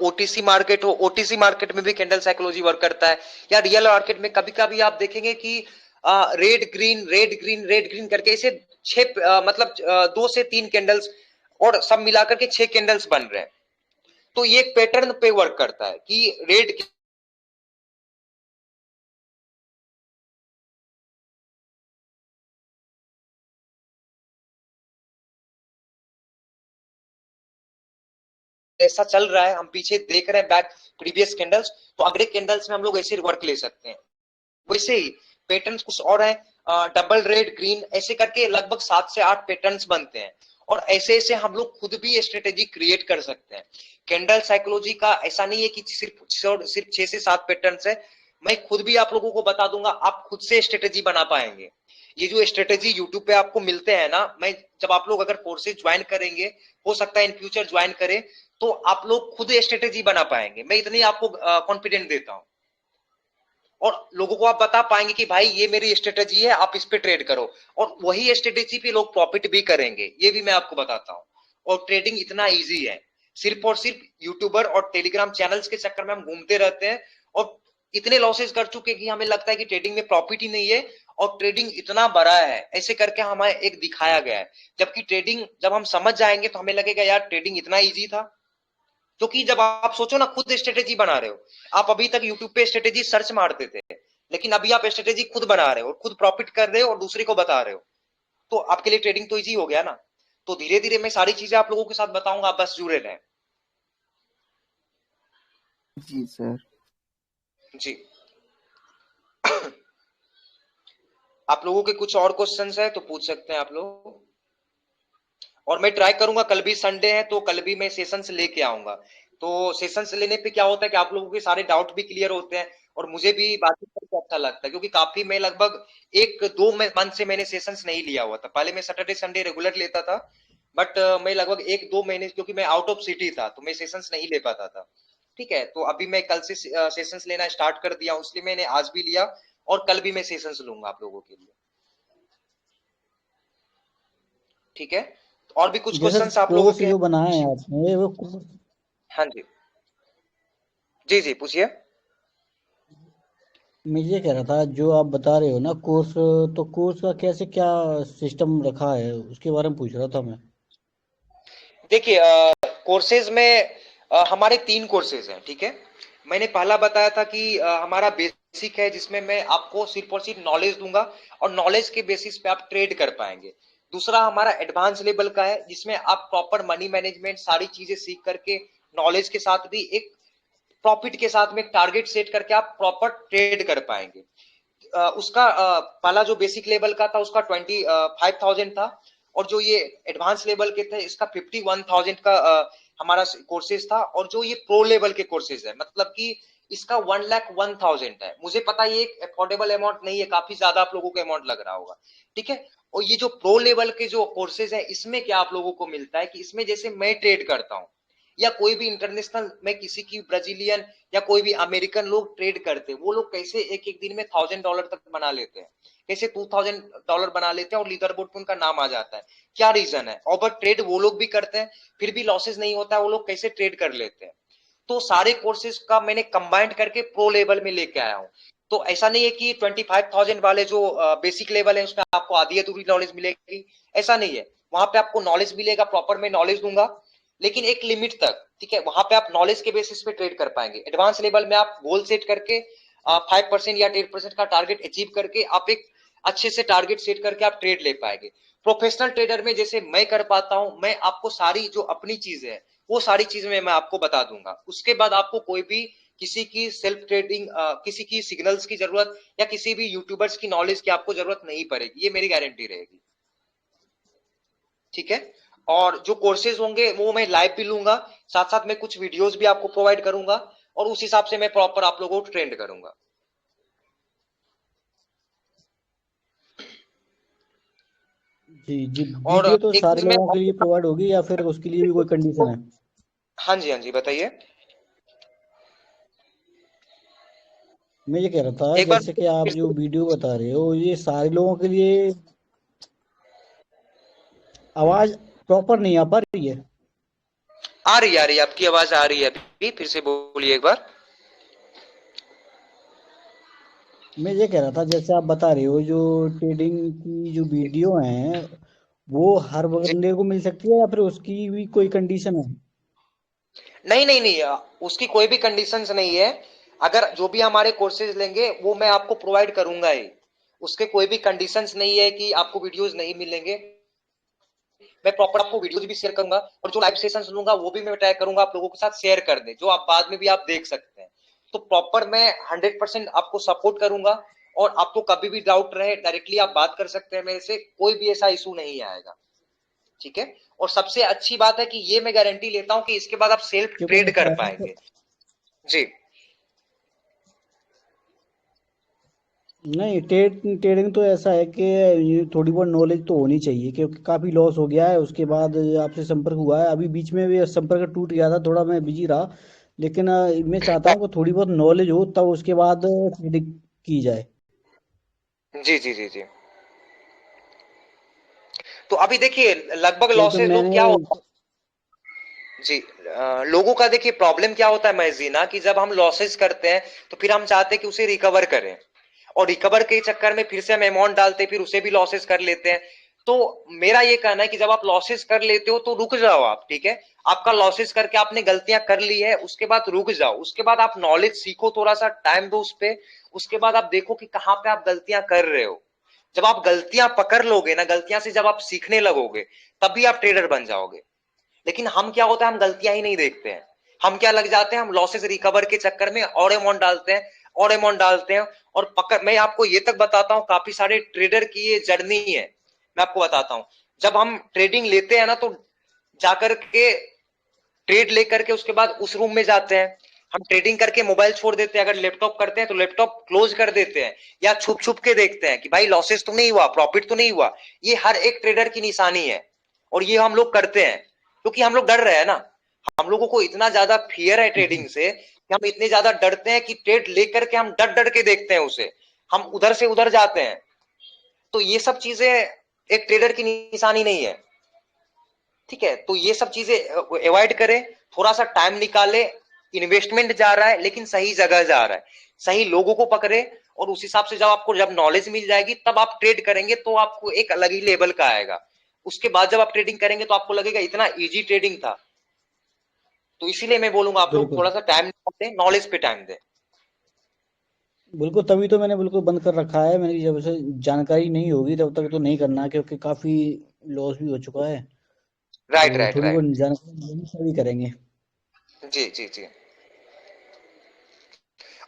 ओटीसी मार्केट हो, ओटीसी मार्केट में भी कैंडल साइकोलॉजी वर्क करता है, या रियल मार्केट में कभी कभी आप देखेंगे कि red green red green red green करके ऐसे मतलब 2 से 3 कैंडल्स और सब मिलाकर के 6 कैंडल्स बन रहे हैं। तो ये एक पैटर्न पे वर्क करता है कि रेट ऐसा चल रहा है, हम पीछे देख रहे हैं बैक प्रीवियस कैंडल्स, तो अगले कैंडल्स में हम लोग ऐसे वर्क ले सकते हैं। वैसे ही पैटर्न्स कुछ और है, डबल रेड ग्रीन ऐसे करके लगभग 7 से 8 पैटर्न्स बनते हैं। और ऐसे ऐसे हम लोग खुद भी स्ट्रेटेजी क्रिएट कर सकते हैं। कैंडल साइकोलॉजी का ऐसा नहीं है कि सिर्फ 6 से 7 पैटर्न्स है। मैं खुद भी आप लोगों को बता दूंगा, आप खुद से स्ट्रेटेजी बना पाएंगे। ये जो स्ट्रेटेजी यूट्यूब पे आपको मिलते हैं ना, मैं जब आप लोग अगर कोर्सेज ज्वाइन करेंगे, हो सकता है इन फ्यूचर ज्वाइन करें, तो आप लोग खुद स्ट्रेटेजी बना पाएंगे। मैं इतनी आपको कॉन्फिडेंट देता हूं और लोगों को आप बता पाएंगे कि भाई ये मेरी स्ट्रेटेजी है, आप इस पे ट्रेड करो, और वही स्ट्रेटेजी पे लोग प्रॉफिट भी करेंगे। ये भी मैं आपको बताता हूँ। और ट्रेडिंग इतना इजी है, सिर्फ और सिर्फ यूट्यूबर और टेलीग्राम चैनल्स के चक्कर में हम घूमते रहते हैं और इतने लॉसेस कर चुके कि हमें लगता है कि ट्रेडिंग में प्रॉफिट ही नहीं है, और ट्रेडिंग इतना बड़ा है ऐसे करके हमें एक दिखाया गया है। जबकि ट्रेडिंग जब हम समझ जाएंगे तो हमें लगेगा यार ट्रेडिंग इतना इजी था। क्योंकि जब आप सोचो ना, खुद स्ट्रेटेजी बना रहे हो, आप अभी तक यूट्यूब पे स्ट्रेटेजी सर्च मारते थे, लेकिन अभी आप स्ट्रेटेजी खुद बना रहे हो और खुद प्रॉफिट कर रहे हो और दूसरे को बता रहे हो, तो आपके लिए ट्रेडिंग तो इजी हो गया ना। तो धीरे धीरे मैं सारी चीजें आप लोगों के साथ बताऊंगा, आप बस जुड़े रहें। जी सर। जी। आप लोगों के कुछ और क्वेश्चंस है तो पूछ सकते हैं आप लोग, और मैं ट्राई करूंगा, कल भी संडे है तो कल भी मैं सेशंस लेके आऊंगा। तो सेशंस लेने पे क्या होता है कि आप लोगों के सारे डाउट भी क्लियर होते हैं और मुझे भी बातचीत करके अच्छा लगता है, क्योंकि काफी मैं लगभग 1-2 मंथ से मैंने सेशंस नहीं लिया हुआ था। पहले मैं सैटरडे संडे रेगुलर लेता था, बट मैं लगभग 1-2 महीने, क्योंकि मैं आउट ऑफ सिटी था तो मैं सेशंस नहीं ले पाता था। ठीक है, तो अभी मैं कल से सेशंस लेना स्टार्ट कर दिया हूं, इसलिए मैंने आज भी लिया और कल भी मैं सेशंस लूंगा आप लोगों के लिए। ठीक है, और भी कुछ जैसे क्वेश्चंस आप लोगों कोर्स के हैं? जो बनाए हैं आपने वो कोर्स, हाँ जी, जी जी पूछिए। मैं ये कह रहा था जो आप बता रहे हो ना कोर्स, तो कोर्स का कैसे क्या सिस्टम रखा है उसके बारे में पूछ रहा था मैं। देखिए, कोर्सेज में हमारे 3 कोर्सेज हैं। ठीक है, मैंने पहला बताया था कि हमारा बेसिक है, जिसमें मैं आपको सिर्फ और सिर्फ नॉलेज दूंगा और नॉलेज के बेसिस पे आप ट्रेड कर पाएंगे। दूसरा हमारा एडवांस लेवल का है, जिसमें आप प्रॉपर मनी मैनेजमेंट सारी चीजें सीख करके, नॉलेज के साथ भी एक प्रॉफिट के साथ में टारगेट सेट करके आप प्रॉपर ट्रेड कर पाएंगे। उसका पहला जो बेसिक लेवल का था उसका 25,000 था, और जो ये एडवांस लेवल के थे इसका 51,000 का हमारा कोर्सेज था। और जो ये प्रो लेवल के कोर्सेज है, मतलब कि इसका 1,01,000 है। मुझे पता ये एक अफोर्डेबल अमाउंट नहीं है, काफी ज्यादा आप लोगों को अमाउंट लग रहा होगा। ठीक है, और ये जो प्रो लेवल के जो कोर्सेज है, इसमें क्या आप लोगों को मिलता है कि इसमें जैसे मैं ट्रेड करता हूँ या कोई भी इंटरनेशनल में किसी की ब्राजीलियन या कोई भी अमेरिकन लोग ट्रेड करते हैं, वो लोग कैसे एक एक दिन में $1,000 तक बना लेते हैं, कैसे $2,000 बना लेते हैं और लीडर बोर्ड पे उनका नाम आ जाता है। क्या रीजन है? ओवर ट्रेड वो लोग भी करते हैं, फिर भी लॉसेस नहीं होता है, वो लोग कैसे ट्रेड कर लेते हैं। तो सारे कोर्सेज का मैंने कंबाइंड करके प्रो लेवल में लेके आया हूँ। तो ऐसा नहीं है कि 25,000 वाले जो बेसिक लेवल है उसमें आपको आधी अधूरी नॉलेज मिलेगी, ऐसा नहीं है। वहां पे आपको नॉलेज मिलेगा, प्रॉपर मैं नॉलेज दूंगा, लेकिन एक लिमिट तक। ठीक है, वहां पे आप नॉलेज के बेसिस पे ट्रेड कर पाएंगे। एडवांस लेवल में आप गोल सेट करके 5% या 10% का टारगेट अचीव करके आप एक अच्छे से टारगेट सेट करके आप ट्रेड ले पाएंगे। प्रोफेशनल ट्रेडर में जैसे मैं कर पाता हूं, मैं आपको सारी जो अपनी चीजें है वो सारी चीजें मैं आपको बता दूंगा। उसके बाद आपको कोई भी किसी की सेल्फ ट्रेडिंग, किसी की सिग्नल्स की जरूरत या किसी भी यूट्यूबर्स की नॉलेज की आपको जरूरत नहीं पड़ेगी, ये मेरी गारंटी रहेगी। ठीक है, और जो कोर्सेज होंगे वो मैं लाइव भी लूंगा, साथ साथ मैं कुछ वीडियोस भी आपको प्रोवाइड करूंगा और उस हिसाब से मैं प्रॉपर आप लोगों को ट्रेंड करूंगा। जी जी, और वीडियो तो एक सारे चीज मैं लोगों के लिए आपको, प्रोवाइड होगी या फिर उसके लिए भी कोई कंडीशन है। हाँ जी हाँ जी बताइए। मैं ये कह रहा था एक बार जैसे कि आप फिर जो से, वीडियो बता रहे हो ये सारे लोगों के लिए आवाज प्रॉपर नहीं आ पा रही है। आ रही है आपकी आवाज आ रही है अभी, फिर से बोलिए एक बार। मैं ये कह रहा था जैसे आप बता रहे हो जो ट्रेडिंग की जो वीडियो हैं वो हर जी बंदे को मिल सकती है या फिर उसकी भी कोई कंडीशन है? नहीं नहीं नहीं, उसकी कोई भी कंडीशंस नहीं है। अगर जो भी हमारे कोर्सेज लेंगे वो मैं आपको प्रोवाइड करूंगा ही। उसके कोई भी कंडीशंस नहीं है कि आपको वीडियोस नहीं मिलेंगे। मैं प्रॉपर आपको वीडियोस भी शेयर करूंगा, और जो लाइव सेशंस लूंगा वो भी मैं ट्राई करूंगा आप लोगों के साथ शेयर कर दे, जो आप बाद में भी आप देख सकते हैं। तो प्रॉपर मैं 100% आपको सपोर्ट करूंगा। और आपको कभी भी डाउट रहे डायरेक्टली आप बात कर सकते हैं मेरे से, कोई भी ऐसा इशू नहीं आएगा। ठीक है। और सबसे अच्छी बात है कि ये मैं गारंटी लेता हूं कि इसके बाद आप सेल्फ क्योंकि ट्रेड कर ऐसा तो पाएंगे। जी नहीं, ट्रेडिंग तो ऐसा है कि ये थोड़ी बहुत नॉलेज तो होनी चाहिए, क्योंकि काफी लॉस हो गया है। उसके बाद आपसे संपर्क हुआ है, अभी बीच में भी संपर्क टूट गया था, थोड़ा मैं बिजी रहा। लेकिन मैं चाहता हूँ कि थोड़ी बहुत नॉलेज हो तब उसके बाद ट्रेडिंग की जाए। जी जी जी जी। तो अभी देखिए लगभग क्योंकि लॉसेस लोग मैंने क्या होता जी लोगों का देखिए प्रॉब्लम क्या होता है महजीना, कि जब हम लॉसेस करते हैं तो फिर हम चाहते हैं कि उसे रिकवर करें। और रिकवर के चक्कर में फिर से हम अमाउंट डालते हैं, फिर उसे भी लॉसेस कर लेते हैं। तो मेरा ये कहना है कि जब आप लॉसेस कर लेते हो तो रुक जाओ आप। ठीक है। आपका लॉसेस करके आपने गलतियां कर ली है, उसके बाद रुक जाओ, उसके बाद आप नॉलेज सीखो, थोड़ा सा टाइम दो उस पे। उसके बाद आप देखो कि कहां पे आप गलतियां कर रहे हो। जब आप गलतियां पकड़ लोगे ना, गलतियां से जब आप सीखने लगोगे, तभी आप ट्रेडर बन जाओगे। लेकिन हम क्या होता है, हम गलतियां ही नहीं देखते हैं। हम क्या लग जाते हैं, हम लॉसेस रिकवर के चक्कर में और अमाउंट डालते हैं, और अमाउंट डालते हैं। और पकड़ मैं आपको ये तक बताता हूं, काफी सारे ट्रेडर की ये जर्नी है। मैं आपको बताता हूं, जब हम ट्रेडिंग लेते हैं ना, तो जाकर के ट्रेड लेकर के उसके बाद उस रूम में जाते हैं। हम ट्रेडिंग करके मोबाइल छोड़ देते हैं, अगर लैपटॉप करते हैं तो लैपटॉप क्लोज कर देते हैं, या छुप छुप के देखते हैं कि भाई लॉसेस तो नहीं हुआ, प्रॉफिट तो नहीं हुआ। ये हर एक ट्रेडर की निशानी है। और ये हम लोग करते हैं क्योंकि हम लोग डर रहे हैं ना। हम लोगों को इतना ज्यादा फियर है जी, ट्रेडिंग से कि हम इतने ज्यादा डरते हैं कि ट्रेड लेकर के हम डर डर के देखते हैं उसे। हम उधर से उधर जाते हैं। तो ये सब चीजें एक ट्रेडर की निशानी नहीं है। ठीक है। तो ये सब चीजें अवॉइड करें। थोड़ा सा टाइम निकाले। इन्वेस्टमेंट जा रहा है लेकिन सही जगह जा रहा है। सही लोगों को पकड़े। और उस हिसाब से जब आपको जब नॉलेज मिल जाएगी तब आप ट्रेड करेंगे तो आपको एक अलग ही लेवल का आएगा। उसके बाद जब आप ट्रेडिंग करेंगे तो आपको लगेगा इतना इजी ट्रेडिंग था। तो इसीलिए मैं बोलूंगा आप लोग बिल्कुल थोड़ा सा टाइम दें, नॉलेज पे टाइम दें। बिल्कुल, तभी तो मैंने बिल्कुल बंद कर रखा है। मेरी जब से जानकारी नहीं होगी तब तक तो नहीं करना, क्योंकि काफी लॉस भी हो चुका है। राइट तो राइट थोड़ी राइट। बहुत जानकारी मिलेगी तभी करेंगे। जी जी जी।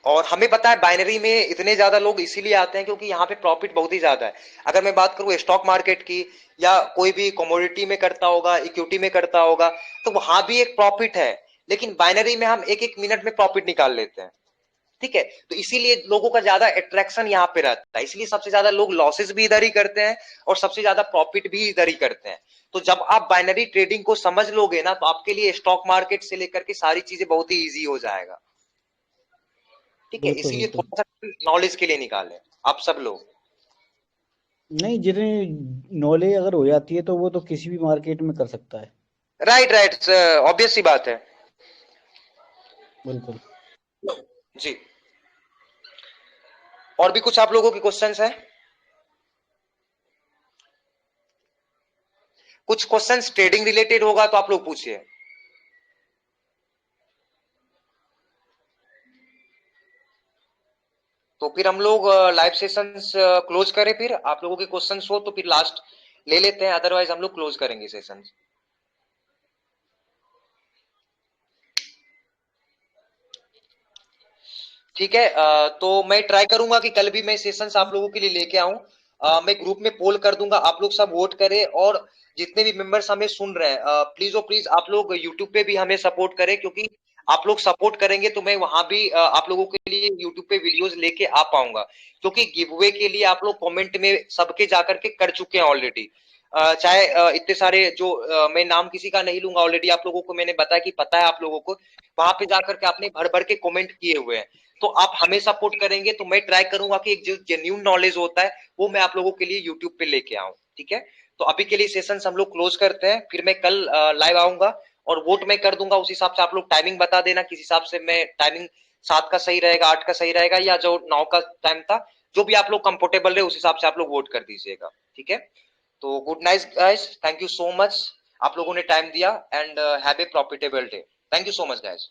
और हमें पता है बाइनरी में इतने ज्यादा लोग इसीलिए आते हैं क्योंकि यहाँ पे प्रॉफिट बहुत ही ज्यादा है। अगर मैं बात करूँ स्टॉक मार्केट की, या कोई भी कमोडिटी में करता होगा, इक्विटी में करता होगा, तो वहां भी एक प्रॉफिट है। लेकिन बाइनरी में हम एक एक मिनट में प्रॉफिट निकाल लेते हैं। ठीक है। तो इसीलिए लोगों का ज्यादा अट्रैक्शन यहाँ पे रहता है, इसलिए सबसे ज्यादा लोग लॉसेस भी इधर ही करते हैं, और सबसे ज्यादा प्रॉफिट भी इधर ही करते हैं। तो जब आप बाइनरी ट्रेडिंग को समझ लोगे ना, तो आपके लिए स्टॉक मार्केट से लेकर के सारी चीजें बहुत ही इजी हो जाएगा। ठीक है। बिल्कुल इसीलिए बिल्कुल। थोड़ा सा नॉलेज के लिए निकालें आप सब लोग। नहीं, जितनी नॉलेज अगर हो जाती है तो वो तो किसी भी मार्केट में कर सकता है। राइट राइट, ऑब्वियस सी बात है। बिल्कुल। जी। और भी कुछ आप लोगों के क्वेश्चंस हैं? कुछ क्वेश्चंस ट्रेडिंग रिलेटेड होगा तो आप लोग पूछिए। तो फिर हम लोग लाइव सेशंस क्लोज करें, फिर आप लोगों के क्वेश्चंस हो तो फिर लास्ट ले लेते हैं, अदरवाइज हम लोग क्लोज करेंगे सेशन। ठीक है। तो मैं ट्राई करूंगा कि कल भी मैं सेशंस आप लोगों के लिए लेके आऊं। मैं ग्रुप में पोल कर दूंगा, आप लोग सब वोट करें। और जितने भी मेंबर्स हमें सुन रहे हैं, प्लीज ओ प्लीज आप लोग यूट्यूब पे भी हमें सपोर्ट करें, क्योंकि आप लोग सपोर्ट करेंगे तो मैं वहां भी आप लोगों के लिए यूट्यूब पे वीडियोस लेके आ पाऊंगा। क्योंकि गिव अवे के लिए आप लोग कमेंट में सबके जाकर के कर चुके हैं ऑलरेडी। चाहे इतने सारे जो मैं नाम किसी का नहीं लूंगा, ऑलरेडी आप लोगों को मैंने बताया कि पता है आप लोगों को, वहां पे जाकर के आपने भर भर के कमेंट किए हुए हैं। तो आप हमें सपोर्ट करेंगे तो मैं ट्राई करूंगा कि एक जो जेन्यून नॉलेज होता है वो मैं आप लोगों के लिए यूट्यूब पे लेके आऊं। ठीक है। तो अभी के लिए सेशन हम लोग क्लोज करते हैं, फिर मैं कल लाइव आऊंगा और वोट मैं कर दूंगा। उस हिसाब से आप लोग टाइमिंग बता देना, किस हिसाब से मैं टाइमिंग 7 का सही रहेगा, 8 का सही रहेगा, या जो 9 का टाइम था, जो भी आप लोग कंफर्टेबल रहे उस हिसाब से आप लोग वोट कर दीजिएगा। ठीक है। तो good night guys, thank you so much, आप लोगों ने टाइम दिया, and have a profitable day. Thank you so much guys.